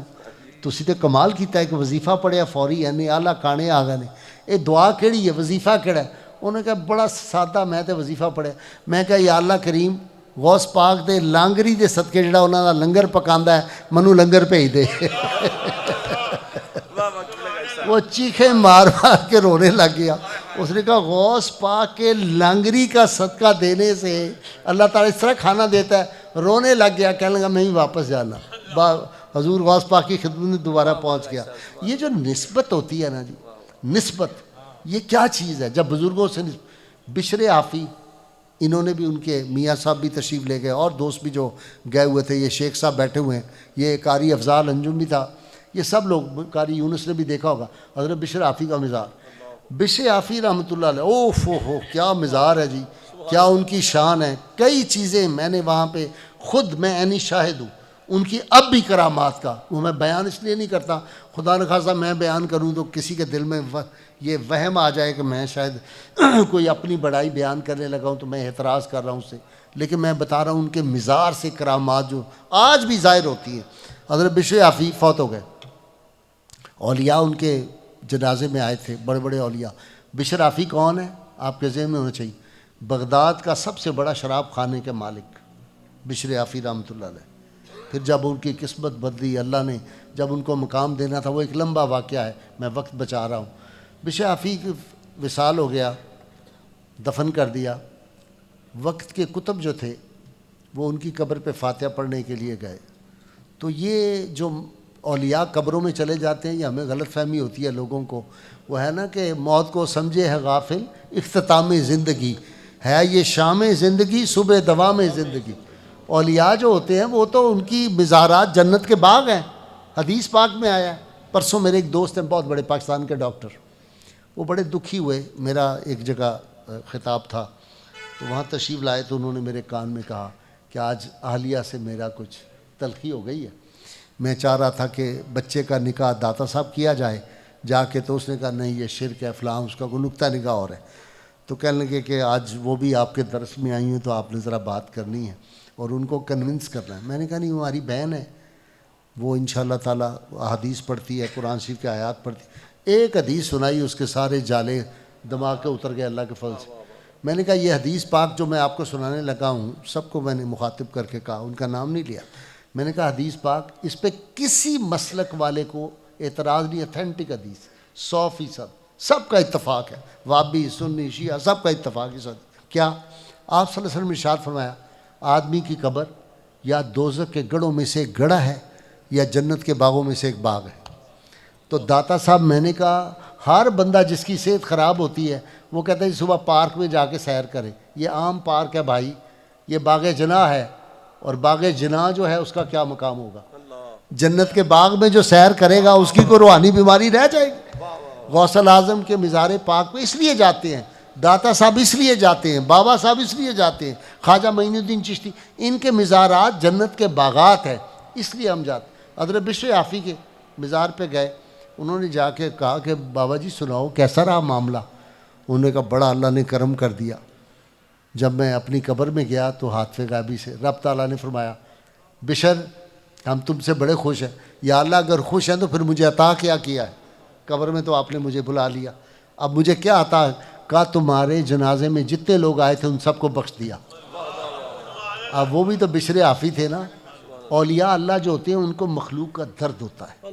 تسی تے کمال کیتا ہے کہ وظیفہ پڑھیا فوری یعنی آلہ کانے آ گئے نے, اے دعا کیڑی ہے, وظیفہ کیڑا ہے؟ انہوں نے کہا بڑا سادہ, میں تے وظیفہ پڑھیا. میں کہا یا اللہ کریم غوث پاک دے لانگری دے صدقے جڑا انہاں دا لنگر پکاندا ہے, منو لنگر بھیج دے. وہ چیخیں مار مار کے رونے لگ گیا. اس نے کہا غوث پاک کے لانگری کا صدقہ دینے سے اللہ تعالیٰ اس طرح کھانا دیتا ہے. رونے لگ گیا, کہنے لگا میں بھی واپس جانا. حضور غوث پاک کی خدمت میں دوبارہ پہنچ گیا. یہ جو نسبت ہوتی ہے نا جی, نسبت, یہ کیا چیز ہے؟ جب بزرگوں سے بشر عافی, انہوں نے بھی, ان کے میاں صاحب بھی تشریف لے گئے, اور دوست بھی جو گئے ہوئے تھے, یہ شیخ صاحب بیٹھے ہوئے ہیں, یہ قاری افضال انجم بھی تھا, یہ سب لوگ, قاری یونس نے بھی دیکھا ہوگا حضرت بشر عافی کا مزار. بشر عافی رحمۃ اللہ علیہ, اوف ہو کیا مزار ہے جی, کیا ان کی شان ہے. کئی چیزیں میں نے وہاں پہ خود, میں عینی شاہد ہوں ان کی اب بھی کرامات کا. وہ میں بیان اس لیے نہیں کرتا, خدا نخواستہ میں بیان کروں تو کسی کے دل میں یہ وہم آ جائے کہ میں شاید کوئی اپنی بڑائی بیان کرنے لگا ہوں تو میں اعتراض کر رہا ہوں اس سے. لیکن میں بتا رہا ہوں ان کے مزار سے کرامات جو آج بھی ظاہر ہوتی ہیں. حضرت بشر عافی فوت ہو گئے, اولیاء ان کے جنازے میں آئے تھے, بڑے بڑے اولیاء. بشر عافی کون ہے آپ کے ذہن میں ہونا چاہیے؟ بغداد کا سب سے بڑا شراب خانے کے مالک بشر عافی رحمۃ اللہ علیہ. پھر جب ان کی قسمت بدلی, اللہ نے جب ان کو مقام دینا تھا, وہ ایک لمبا واقعہ ہے, میں وقت بچا رہا ہوں. بشر عافی کی وصال ہو گیا, دفن کر دیا. وقت کے کتب جو تھے وہ ان کی قبر پہ فاتحہ پڑھنے کے لیے گئے. تو یہ جو اولیاء قبروں میں چلے جاتے ہیں, یہ ہمیں غلط فہمی ہوتی ہے لوگوں کو, وہ ہے نا کہ موت کو سمجھے ہے غافل, اختتام زندگی ہے یہ شام زندگی, صبح دوام زندگی. اولیاء جو ہوتے ہیں وہ تو ان کی مزارات جنت کے باغ ہیں, حدیث پاک میں آیا ہے. پرسوں میرے ایک دوست ہیں بہت بڑے پاکستان کے ڈاکٹر, وہ بڑے دکھی ہوئے, میرا ایک جگہ خطاب تھا تو وہاں تشریف لائے, تو انہوں نے میرے کان میں کہا کہ آج اہلیہ سے میرا کچھ تلخی ہو گئی ہے, میں چاہ رہا تھا کہ بچے کا نکاح داتا صاحب کیا جائے جا کے, تو اس نے کہا نہیں یہ شرک ہے فلاں, اس کا کوئی نقطہ نگاہ اور ہے. تو کہنے لگے کہ آج وہ بھی آپ کے درس میں آئی ہیں تو آپ نے ذرا بات کرنی ہے اور ان کو کنونس کرنا ہے. میں نے کہا نہیں, وہ ہماری بہن ہے, وہ انشاءاللہ تعالیٰ حدیث پڑھتی ہے, قرآن شریف کے آیات پڑھتی ہے. ایک حدیث سنائی, اس کے سارے جالے دماغ کے اتر گئے اللہ کے فضل سے. میں نے کہا یہ حدیث پاک جو میں آپ کو سنانے لگا ہوں, سب کو میں نے مخاطب کر کے کہا, ان کا نام نہیں لیا. میں نے کہا حدیث پاک, اس پہ کسی مسلک والے کو اعتراض نہیں, اتھینٹک حدیث 100%, سب کا اتفاق ہے, وابی سنی شیعہ سب کا اتفاق ہے. کیا آپ صلی اللہ علیہ وسلم نے ارشاد فرمایا, آدمی کی قبر یا دوزخ کے گڑھوں میں سے ایک گڑھا ہے یا جنت کے باغوں میں سے ایک باغ ہے. تو داتا صاحب, میں نے کہا ہر بندہ جس کی صحت خراب ہوتی ہے وہ کہتا ہے صبح پارک میں جا کے سیر کرے, یہ عام پارک ہے بھائی, یہ باغ جناح ہے, اور باغ جناح جو ہے اس کا کیا مقام ہوگا؟ جنت کے باغ میں جو سیر کرے گا اس کی کوئی روحانی بیماری رہ جائے گی. غوث الاعظم کے مزار پاک پہ اس لیے جاتے ہیں, داتا صاحب اس لیے جاتے ہیں, بابا صاحب اس لیے جاتے ہیں, خواجہ معین الدین چشتی, ان کے مزارات جنت کے باغات ہیں, اس لیے ہم جاتے ہیں. حضرت بشر عافی کے مزار پہ گئے, انہوں نے جا کے کہا کہ بابا جی سناؤ کیسا رہا معاملہ. انہوں نے کہا بڑا اللہ نے کرم کر دیا. جب میں اپنی قبر میں گیا تو حاتف غیبی سے رب تعالیٰ نے فرمایا, بشر ہم تم سے بڑے خوش ہیں. یا اللہ اگر خوش ہیں تو پھر مجھے عطا کیا ہے؟ قبر میں تو آپ نے مجھے بلا لیا, اب مجھے کیا عطا؟ کہا تمہارے جنازے میں جتنے لوگ آئے تھے ان سب کو بخش دیا. اب وہ بھی تو بشر عافی تھے نا. اولیاء اللہ جو ہوتے ہیں ان کو مخلوق کا درد ہوتا ہے.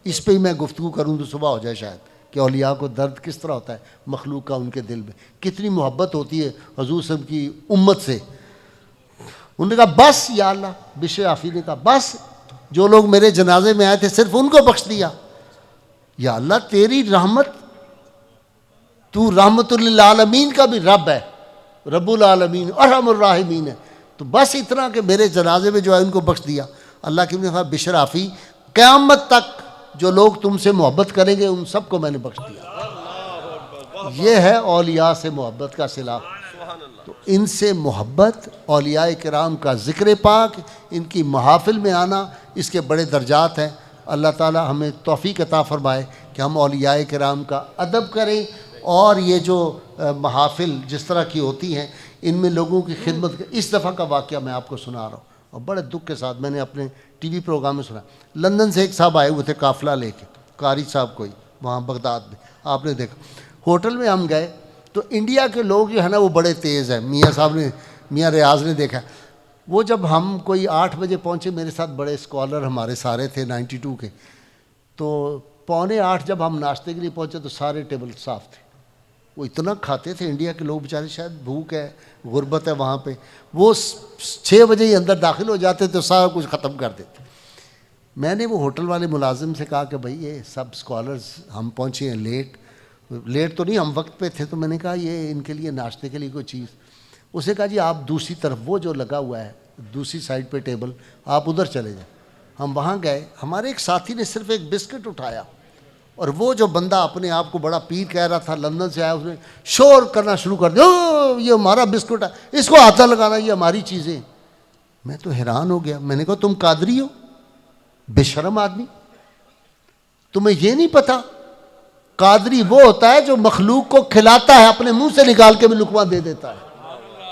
اس پہ ہی میں گفتگو کروں تو صبح ہو جائے شاید, کہ اولیاء کو درد کس طرح ہوتا ہے مخلوق کا, ان کے دل میں کتنی محبت ہوتی ہے حضور صلی اللہ علیہ وسلم کی امت سے. انہوں نے کہا بس یا اللہ، بشر عافی نے کہا بس، جو لوگ میرے جنازے میں آئے تھے صرف ان کو بخش دیا. یا اللہ تیری رحمت، تو رحمت للعالمین کا بھی رب ہے، رب العالمین ارحم الراحمین ہے، تو بس اتنا کہ میرے جنازے میں جو ہے ان کو بخش دیا. اللہ کی نے کہا بشر عافی، قیامت تک جو لوگ تم سے محبت کریں گے ان سب کو میں نے بخش دیا. یہ ہے اولیاء سے محبت کا صلہ. تو ان سے محبت، اولیاء کرام کا ذکر پاک، ان کی محافل میں آنا، اس کے بڑے درجات ہیں. اللہ تعالی ہمیں توفیق عطا فرمائے کہ ہم اولیاء کرام کا ادب کریں، اور یہ جو محافل جس طرح کی ہوتی ہیں ان میں لوگوں کی خدمت. اس دفعہ کا واقعہ میں آپ کو سنا رہا ہوں، اور بڑے دکھ کے ساتھ میں نے اپنے ٹی وی پروگرام میں سنا. لندن سے ایک صاحب آئے ہوئے تھے قافلہ لے کے، قاری صاحب کوئی وہاں بغداد میں، آپ نے دیکھا. ہوٹل میں ہم گئے تو انڈیا کے لوگ جو ہے نا وہ بڑے تیز ہیں. میاں صاحب نے، میاں ریاض نے دیکھا، وہ جب ہم کوئی 8 بجے پہنچے، میرے ساتھ بڑے اسکالر ہمارے سارے تھے 92 کے، تو 7:45 جب ہم ناشتے کے لیے پہنچے تو سارے ٹیبل صاف تھے. وہ اتنا کھاتے تھے، انڈیا کے لوگ بیچارے، شاید بھوک ہے، غربت ہے وہاں پہ، وہ 6 بجے ہی اندر داخل ہو جاتے تو سارا کچھ ختم کر دیتے. میں نے وہ ہوٹل والے ملازم سے کہا کہ بھائی یہ سب اسکالرز ہم پہنچے ہیں لیٹ تو نہیں، ہم وقت پہ تھے، تو میں نے کہا یہ ان کے لیے ناشتے کے لیے کوئی چیز. اس نے کہا جی آپ دوسری طرف وہ جو لگا ہوا ہے دوسری سائڈ پہ ٹیبل، آپ ادھر چلے جائیں. ہم وہاں گئے، ہمارے ایک ساتھی نے صرف ایک بسکٹ اٹھایا، اور وہ جو بندہ اپنے آپ کو بڑا پیر کہہ رہا تھا، لندن سے آیا، اس نے شور کرنا شروع کر دیا، یہ ہمارا بسکٹ ہے، اس کو ہاتھ لگانا، یہ ہماری چیزیں. میں تو حیران ہو گیا. میں نے کہا تم قادری ہو، بے شرم آدمی، تمہیں یہ نہیں پتا قادری وہ ہوتا ہے جو مخلوق کو کھلاتا ہے، اپنے منہ سے نکال کے بھی لقمہ دے دیتا ہے.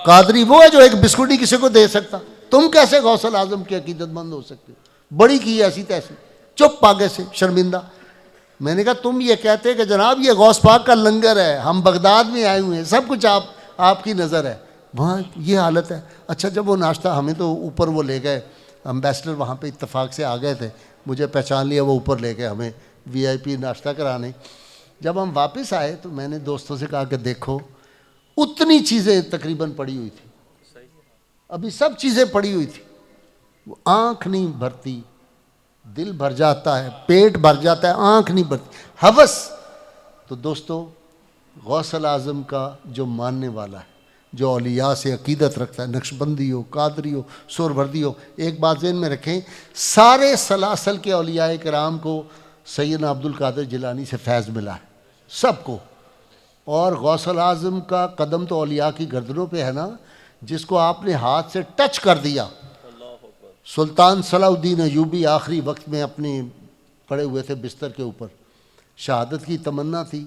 قادری وہ ہے جو ایک بسکٹ ہی کسی کو دے سکتا. تم کیسے غوث اعظم کے عقیدت مند ہو سکتے ہو؟ بڑی کی ایسی تیسی، چپ آگے سے، شرمندہ. میں نے کہا تم یہ کہتے کہ جناب یہ غوث پاک کا لنگر ہے، ہم بغداد میں آئے ہوئے ہیں، سب کچھ آپ کی نظر ہے، وہاں یہ حالت ہے. اچھا جب وہ ناشتہ، ہمیں تو اوپر وہ لے گئے، امبیسڈر وہاں پہ اتفاق سے آ گئے تھے، مجھے پہچان لیا، وہ اوپر لے گئے ہمیں VIP ناشتہ کرانے. جب ہم واپس آئے تو میں نے دوستوں سے کہا کہ دیکھو اتنی چیزیں تقریباً پڑی ہوئی تھی، ابھی سب چیزیں پڑی ہوئی تھی، وہ آنکھ نہیں بھرتی. دل بھر جاتا ہے، پیٹ بھر جاتا ہے، آنکھ نہیں بھرتی، ہوس. تو دوستو غوث اعظم کا جو ماننے والا ہے، جو اولیاء سے عقیدت رکھتا ہے، نقشبندی ہو، قادری ہو، سہروردی ہو، ایک بات ذہن میں رکھیں، سارے سلاسل کے اولیاء کرام کو سیدنا عبد القادر جیلانی سے فیض ملا ہے، سب کو. اور غوث اعظم کا قدم تو اولیاء کی گردنوں پہ ہے نا. جس کو آپ نے ہاتھ سے ٹچ کر دیا، سلطان صلاح الدین ایوبی آخری وقت میں اپنے پڑے ہوئے تھے بستر کے اوپر، شہادت کی تمنا تھی.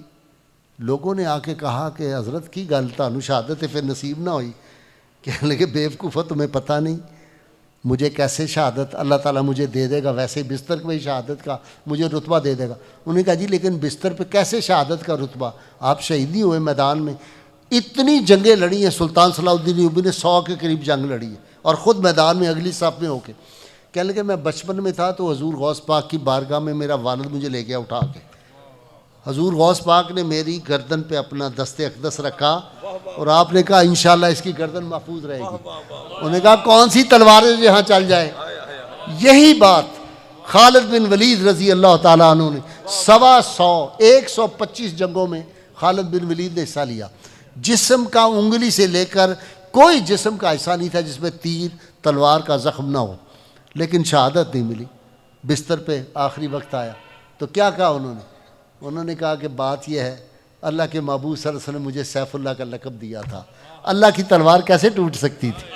لوگوں نے آ کے کہا کہ حضرت کی گل تانوں شہادت پھر نصیب نہ ہوئی. کہنے لگے بیوقوفو تمہیں پتہ نہیں مجھے کیسے شہادت اللہ تعالیٰ مجھے دے دے گا، ویسے بستر پہ ہی شہادت کا مجھے رتبہ دے دے گا. انہوں نے کہا جی لیکن بستر پہ کیسے شہادت کا رتبہ، آپ شہیدی ہوئے میدان میں. اتنی جنگیں لڑی ہیں سلطان صلاح الدین ایوبی نے، 100 کے قریب جنگ لڑی ہے، اور خود میدان میں اگلی صف میں ہو کے. کہنے لگے میں بچپن میں تھا تو حضور غوث پاک کی بارگاہ میں میرا والد مجھے لے گیا اٹھا کے. حضور غوث پاک نے میری گردن پہ اپنا دست اقدس رکھا اور آپ نے کہا انشاءاللہ اس کی گردن محفوظ رہے گی. انہوں نے کہا کون سی تلواریں یہاں چل جائیں. یہی بات خالد بن ولید رضی اللہ تعالیٰ عنہ نے 125 جنگوں میں خالد بن ولید نے حصہ لیا. جسم کا انگلی سے لے کر کوئی جسم کا حصہ نہیں تھا جس میں تیر تلوار کا زخم نہ ہو، لیکن شہادت نہیں ملی. بستر پہ آخری وقت آیا تو کیا کہا انہوں نے کہا کہ بات یہ ہے اللہ کے محبوب صلی اللہ علیہ وسلم نے مجھے سیف اللہ کا لقب دیا تھا، اللہ کی تلوار کیسے ٹوٹ سکتی تھی.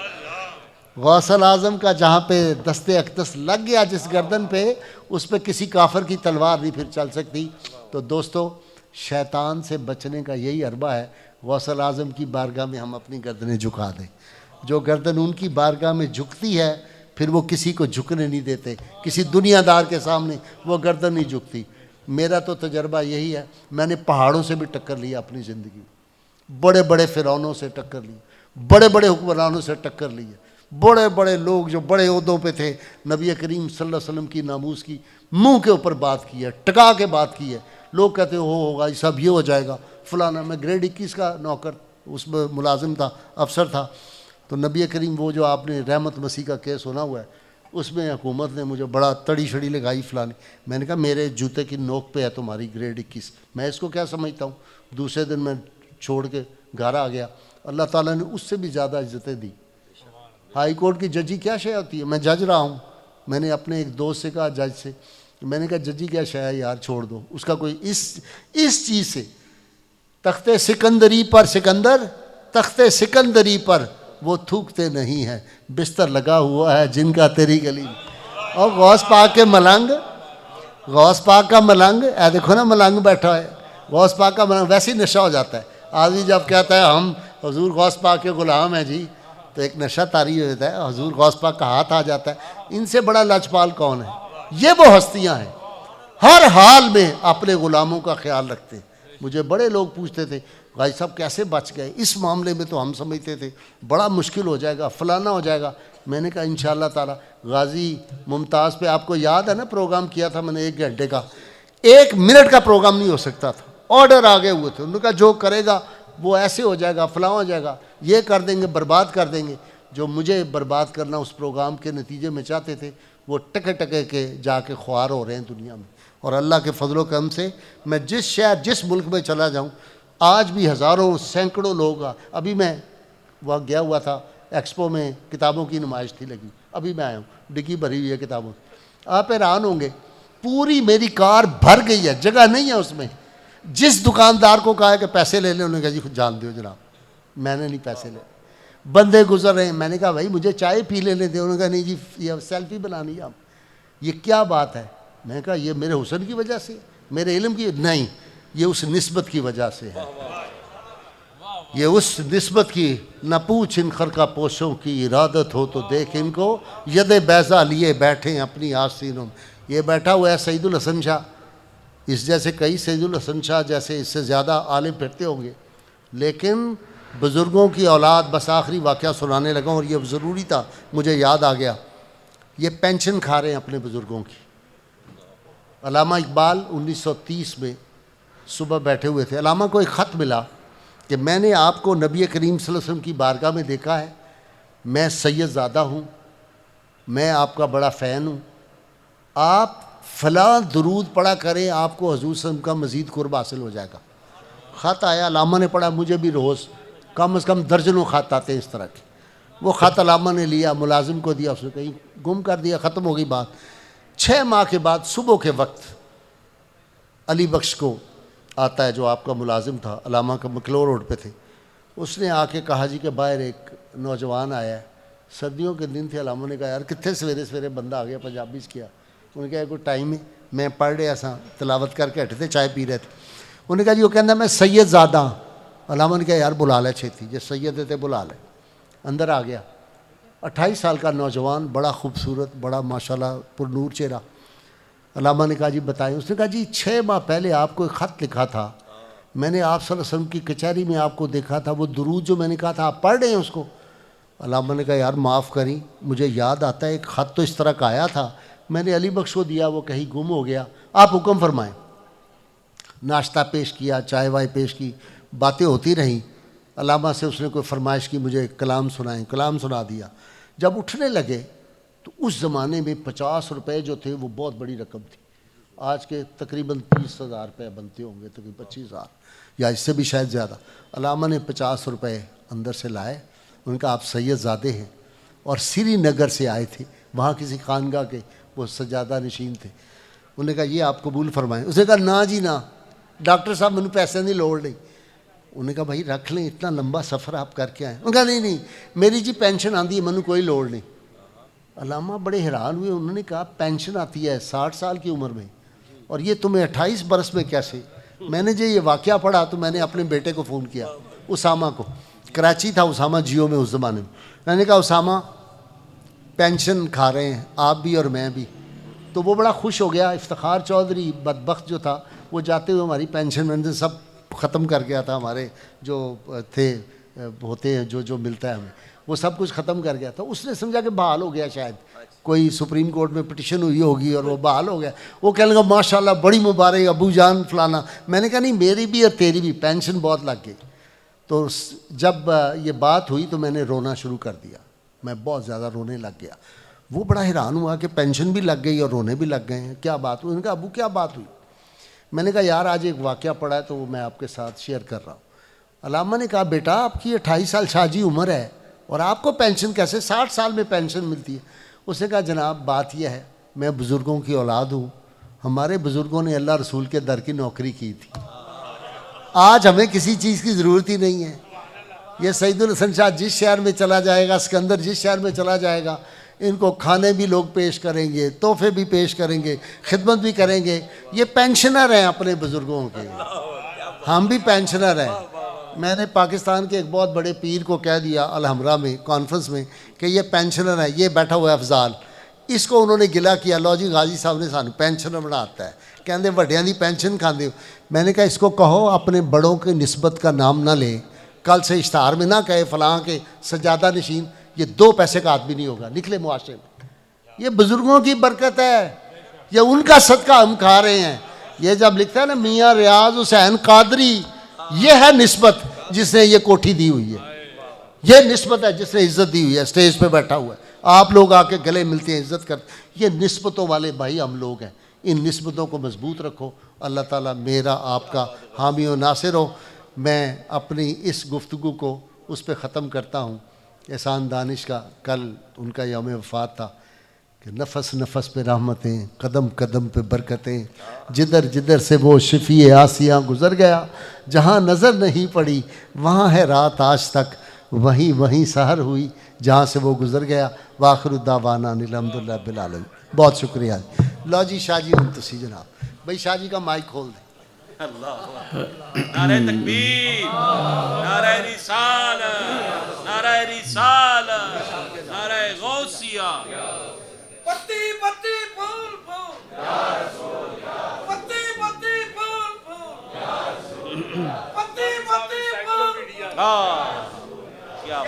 غوث اعظم کا جہاں پہ دست اقدس لگ گیا جس گردن پہ، اس پہ کسی کافر کی تلوار نہیں پھر چل سکتی. تو دوستو شیطان سے بچنے کا یہی حربہ ہے، غوث اعظم کی بارگاہ میں ہم اپنی گردنیں جھکا دیں. جو گردن ان کی بارگاہ میں جھکتی ہے پھر وہ کسی کو جھکنے نہیں دیتے، کسی دنیا دار کے سامنے وہ گردن نہیں جھکتی. میرا تو تجربہ یہی ہے، میں نے پہاڑوں سے بھی ٹکر لیا اپنی زندگی میں، بڑے بڑے فرعونوں سے ٹکر لی، بڑے بڑے حکمرانوں سے ٹکر لی ہے، بڑے بڑے لوگ جو بڑے عہدوں پہ تھے، نبی کریم صلی اللہ علیہ وسلم کی ناموس کی منہ کے اوپر بات کی ہے، ٹکا کے بات کی ہے. لوگ کہتے ہوگا یہ سب یہ ہو جائے گا فلانا. میں گریڈ 21 کا نوکر اس میں ملازم تھا، افسر تھا. تو نبی کریم وہ جو آپ نے رحمت مسیح کا کیس سنا ہوا ہے اس میں حکومت نے مجھے بڑا تڑی شڑی لگائی فلانی. میں نے کہا میرے جوتے کی نوک پہ ہے تمہاری گریڈ 21, میں اس کو کیا سمجھتا ہوں. دوسرے دن میں چھوڑ کے گھر آ گیا. اللہ تعالیٰ نے اس سے بھی زیادہ عزتیں دی. ہائی کورٹ کی ججی کیا شے ہوتی ہے؟ میں جج رہا ہوں, میں نے اپنے ایک دوست سے کہا جج سے, میں نے کہا ججی کیا شے ہے یار, چھوڑ دو اس کا کوئی اس چیز سے. تخت سکندری پر سکندر, تخت سکندری پر وہ تھوکتے نہیں ہیں, بستر لگا ہوا ہے جن کا تیری گلی میں. اور غوث پاک کے ملنگ, غوث پاک کا ملنگ, اے دیکھو نا ملنگ بیٹھا ہے, غوث پاک کا ملنگ. ویسے ہی نشہ ہو جاتا ہے آدمی جب کہتا ہے ہم حضور غوث پاک کے غلام ہیں جی, تو ایک نشہ طاری ہو جاتا ہے, حضور غوث پاک کا ہاتھ آ جاتا ہے. ان سے بڑا لاجپال کون ہے؟ یہ وہ ہستیاں ہیں ہر حال میں اپنے غلاموں کا خیال رکھتے ہیں. مجھے بڑے لوگ پوچھتے تھے بھائی صاحب کیسے بچ گئے, اس معاملے میں تو ہم سمجھتے تھے بڑا مشکل ہو جائے گا, فلانا ہو جائے گا. میں نے کہا انشاءاللہ تعالی غازی ممتاز پہ آپ کو یاد ہے نا پروگرام کیا تھا میں نے 1 گھنٹے کا, 1 منٹ کا پروگرام نہیں ہو سکتا تھا, آرڈر آگے ہوئے تھے. انہوں نے کہا جو کرے گا وہ ایسے ہو جائے گا, فلاں ہو جائے گا, یہ کر دیں گے, برباد کر دیں گے. جو مجھے برباد کرنا اس پروگرام کے نتیجے میں چاہتے تھے وہ ٹکے ٹکے کے جا کے خوار ہو رہے ہیں دنیا میں. اور اللہ کے فضل و کرم سے میں جس شہر جس ملک میں چلا جاؤں آج بھی ہزاروں سینکڑوں لوگ. ابھی میں وہاں گیا ہوا تھا ایکسپو میں, کتابوں کی نمائش تھی لگی, ابھی میں آیا ہوں, ڈگی بھری ہوئی ہے کتابوں. آپ حیران ہوں گے پوری میری کار بھر گئی ہے, جگہ نہیں ہے اس میں. جس دکاندار کو کہا ہے کہ پیسے لے لیں, انہوں نے کہا جی خود جان دیو جناب, میں نے نہیں پیسے لے. بندے گزر رہے ہیں, میں نے کہا بھائی مجھے چائے پی لینے دے, انہوں نے کہا نہیں جی یہ سیلفی بنانی ہے آپ. یہ کیا بات ہے؟ میں نے کہا یہ میرے حسن کی وجہ سے, میرے علم کی نہیں, یہ اس نسبت کی وجہ سے ہے. یہ اس نسبت کی. نہ پوچھ ان خرقہ پوشوں کی ارادت ہو تو دیکھ ان کو, ید بیضا لیے بیٹھے اپنی آستینوں میں. یہ بیٹھا ہوا ہے سعید الحسن شاہ, اس جیسے کئی سعید الحسن شاہ جیسے اس سے زیادہ عالم پھرتے ہوں گے, لیکن بزرگوں کی اولاد. بس آخری واقعہ سنانے لگا اور یہ ضروری تھا, مجھے یاد آ گیا. یہ پینشن کھا رہے ہیں اپنے بزرگوں کی. علامہ اقبال 1930 میں صبح بیٹھے ہوئے تھے, علامہ کو ایک خط ملا کہ میں نے آپ کو نبی کریم صلی اللہ علیہ وسلم کی بارگاہ میں دیکھا ہے, میں سید زادہ ہوں, میں آپ کا بڑا فین ہوں, آپ فلاں درود پڑھا کریں, آپ کو حضور صلی اللہ علیہ وسلم کا مزید قرب حاصل ہو جائے گا. خط آیا, علامہ نے پڑھا, مجھے بھی روز کم از کم درجنوں خط آتے ہیں اس طرح کے. وہ خط علامہ نے لیا, ملازم کو دیا, اس نے کہیں گم کر دیا, ختم ہو گئی بات. 6 ماہ کے بعد صبح کے وقت علی بخش کو آتا ہے جو آپ کا ملازم تھا, علامہ کا مکلور روڈ پہ تھے. اس نے آ کے کہا جی کہ باہر ایک نوجوان آیا ہے. سردیوں کے دن تھے, علامہ نے کہا یار کتنے سویرے سویرے بندہ آ گیا, پنجابی سے کیا. انہوں نے کہا کوئی ٹائم ہے, میں پڑھ رہے ایسا تلاوت کر کے ہٹے تھے, چائے پی رہے تھے. انہوں نے کہا جی وہ کہنا میں سید زادہ ہوں. علامہ نے کہا یار بلا لے چھیتی, جو سید تھے بلا لے. اندر آ گیا, 28 سال کا نوجوان, بڑا خوبصورت, بڑا ماشاءاللہ پر نور چہرہ. علامہ نے کہا جی بتائیں. اس نے کہا جی 6 ماہ پہلے آپ کو ایک خط لکھا تھا, میں نے آپ صلی اللہ علیہ وسلم کی کچہری میں آپ کو دیکھا تھا, وہ درود جو میں نے کہا تھا آپ پڑھ رہے ہیں اس کو؟ علامہ نے کہا یار معاف کریں, مجھے یاد آتا ہے ایک خط تو اس طرح کا آیا تھا, میں نے علی بخش کو دیا, وہ کہیں گم ہو گیا, آپ حکم فرمائیں. ناشتہ پیش کیا, چائے وائے پیش کی, باتیں ہوتی رہیں. علامہ سے اس نے کوئی فرمائش کی مجھے کلام سنائیں, کلام سنا دیا. جب اٹھنے لگے تو اس زمانے میں 50 روپے جو تھے وہ بہت بڑی رقم تھی. آج کے تقریباً 30,000 روپے بنتے ہوں گے, تقریباً 25,000 یا اس سے بھی شاید زیادہ. علامہ نے 50 روپے اندر سے لائے. ان کا آپ سید زادے ہیں اور سری نگر سے آئے تھے, وہاں کسی خانگاہ کے وہ سجادہ نشین تھے. انہوں نے کہا یہ آپ قبول فرمائیں. اس نے کہا نا جی نا, ڈاکٹر صاحب مجھے پیسے نہیں لوڑ نہیں. انہوں نے کہا بھائی رکھ لیں, اتنا لمبا سفر آپ کر کے آئے. انہوں نے کہا نہیں نہیں میری جی پینشن آتی ہے, مجھے کوئی لوڑ نہیں. علامہ بڑے حیران ہوئے. انہوں نے کہا پینشن آتی ہے 60 سال کی عمر میں, اور یہ تمہیں 28 برس میں کیسے؟ میں نے جو یہ واقعہ پڑھا تو میں نے اپنے بیٹے کو فون کیا, اسامہ کو. کراچی تھا اسامہ, جیو میں اس زمانے میں نے کہا اسامہ پینشن کھا رہے ہیں آپ بھی اور میں بھی. تو وہ بڑا خوش ہو گیا. افتخار چودھری بدبخت جو تھا وہ جاتے ہوئے ہماری پینشن میں سب ختم کر گیا تھا, ہمارے جو تھے ہوتے ہیں جو ملتا ہے ہمیں وہ سب کچھ ختم کر گیا تھا. اس نے سمجھا کہ بحال ہو گیا, شاید کوئی سپریم کورٹ میں پٹیشن ہوئی ہوگی اور وہ بحال ہو گیا. وہ کہنے لگا ماشاءاللہ بڑی مبارک ابو جان فلانا. میں نے کہا نہیں میری بھی اور تیری بھی پینشن بہت لگ گئی. تو جب یہ بات ہوئی تو میں نے رونا شروع کر دیا، میں بہت زیادہ رونے لگ گیا. وہ بڑا حیران ہوا کہ پینشن بھی لگ گئی اور رونے بھی لگ گئے ہیں، کیا بات ہوئی؟ ان کا ابو کیا بات ہوئی؟ میں نے کہا یار آج ایک واقعہ پڑا ہے تو وہ میں آپ کے ساتھ شیئر کر رہا ہوں. علامہ نے کہا بیٹا آپ کی 28 سال شاجی عمر ہے اور آپ کو پینشن کیسے 60 سال میں پینشن ملتی ہے؟ اس نے کہا جناب بات یہ ہے میں بزرگوں کی اولاد ہوں، ہمارے بزرگوں نے اللہ رسول کے در کی نوکری کی تھی، آج ہمیں کسی چیز کی ضرورت ہی نہیں ہے. یہ سعید الحسن شاہ جس شہر میں چلا جائے گا، سکندر جس شہر میں چلا جائے گا، ان کو کھانے بھی لوگ پیش کریں گے، تحفے بھی پیش کریں گے، خدمت بھی کریں گے. یہ پینشنر ہیں اپنے بزرگوں کے، ہم بھی پینشنر ہیں. میں نے پاکستان کے ایک بہت بڑے پیر کو کہہ دیا الحمرہ میں کانفرنس میں کہ یہ پینشنر ہے، یہ بیٹھا ہوا ہے افضال، اس کو انہوں نے گلا کیا، لو جی غازی صاحب نے سانو پینشنر بناتا ہے، کہندے وڈیاں دی پینشن کھاندے ہو. میں نے کہا اس کو کہو اپنے بڑوں کے نسبت کا نام نہ لے، کل سے اشتہار میں نہ کہے فلاں کے سجادہ نشین، یہ 2 پیسے کا آدمی نہیں ہوگا، نکلے معاشرے میں. یہ بزرگوں کی برکت ہے، یہ ان کا صدقہ ہم کھا رہے ہیں. یہ جب لکھتا ہے نا میاں ریاض حسین قادری، یہ ہے نسبت جس نے یہ کوٹھی دی ہوئی ہے، یہ نسبت ہے جس نے عزت دی ہوئی ہے، اسٹیج پہ بیٹھا ہوا ہے، آپ لوگ آ کے گلے ملتے ہیں، عزت کرتے. یہ نسبتوں والے بھائی ہم لوگ ہیں، ان نسبتوں کو مضبوط رکھو. اللہ تعالیٰ میرا آپ کا حامی و ناصر ہو. میں اپنی اس گفتگو کو اس پہ ختم کرتا ہوں. احسان دانش کا کل ان کا یوم وفات تھا کہ نفس نفس پہ رحمتیں، قدم قدم پہ برکتیں، جدھر جدھر سے وہ شفیع آسیاں گزر گیا، جہاں نظر نہیں پڑی وہاں ہے رات آج تک، وہیں وہیں سحر ہوئی جہاں سے وہ گزر گیا. وآخر الدعوانا الحمدللہ رب العالمین. بہت شکریہ. لو جی شاہ جی ہوں تسی جناب، بھائی شاہ جی کا مائک کھول دیں. نعرہ تکبیر، نعرہ رسالت، نعرہ رسالت، نعرہ غوثیہ. پتی پتی پھول پھول یا رسول یا پتی پتی پھول پھول یا رسول پتی پتی پھول. کیا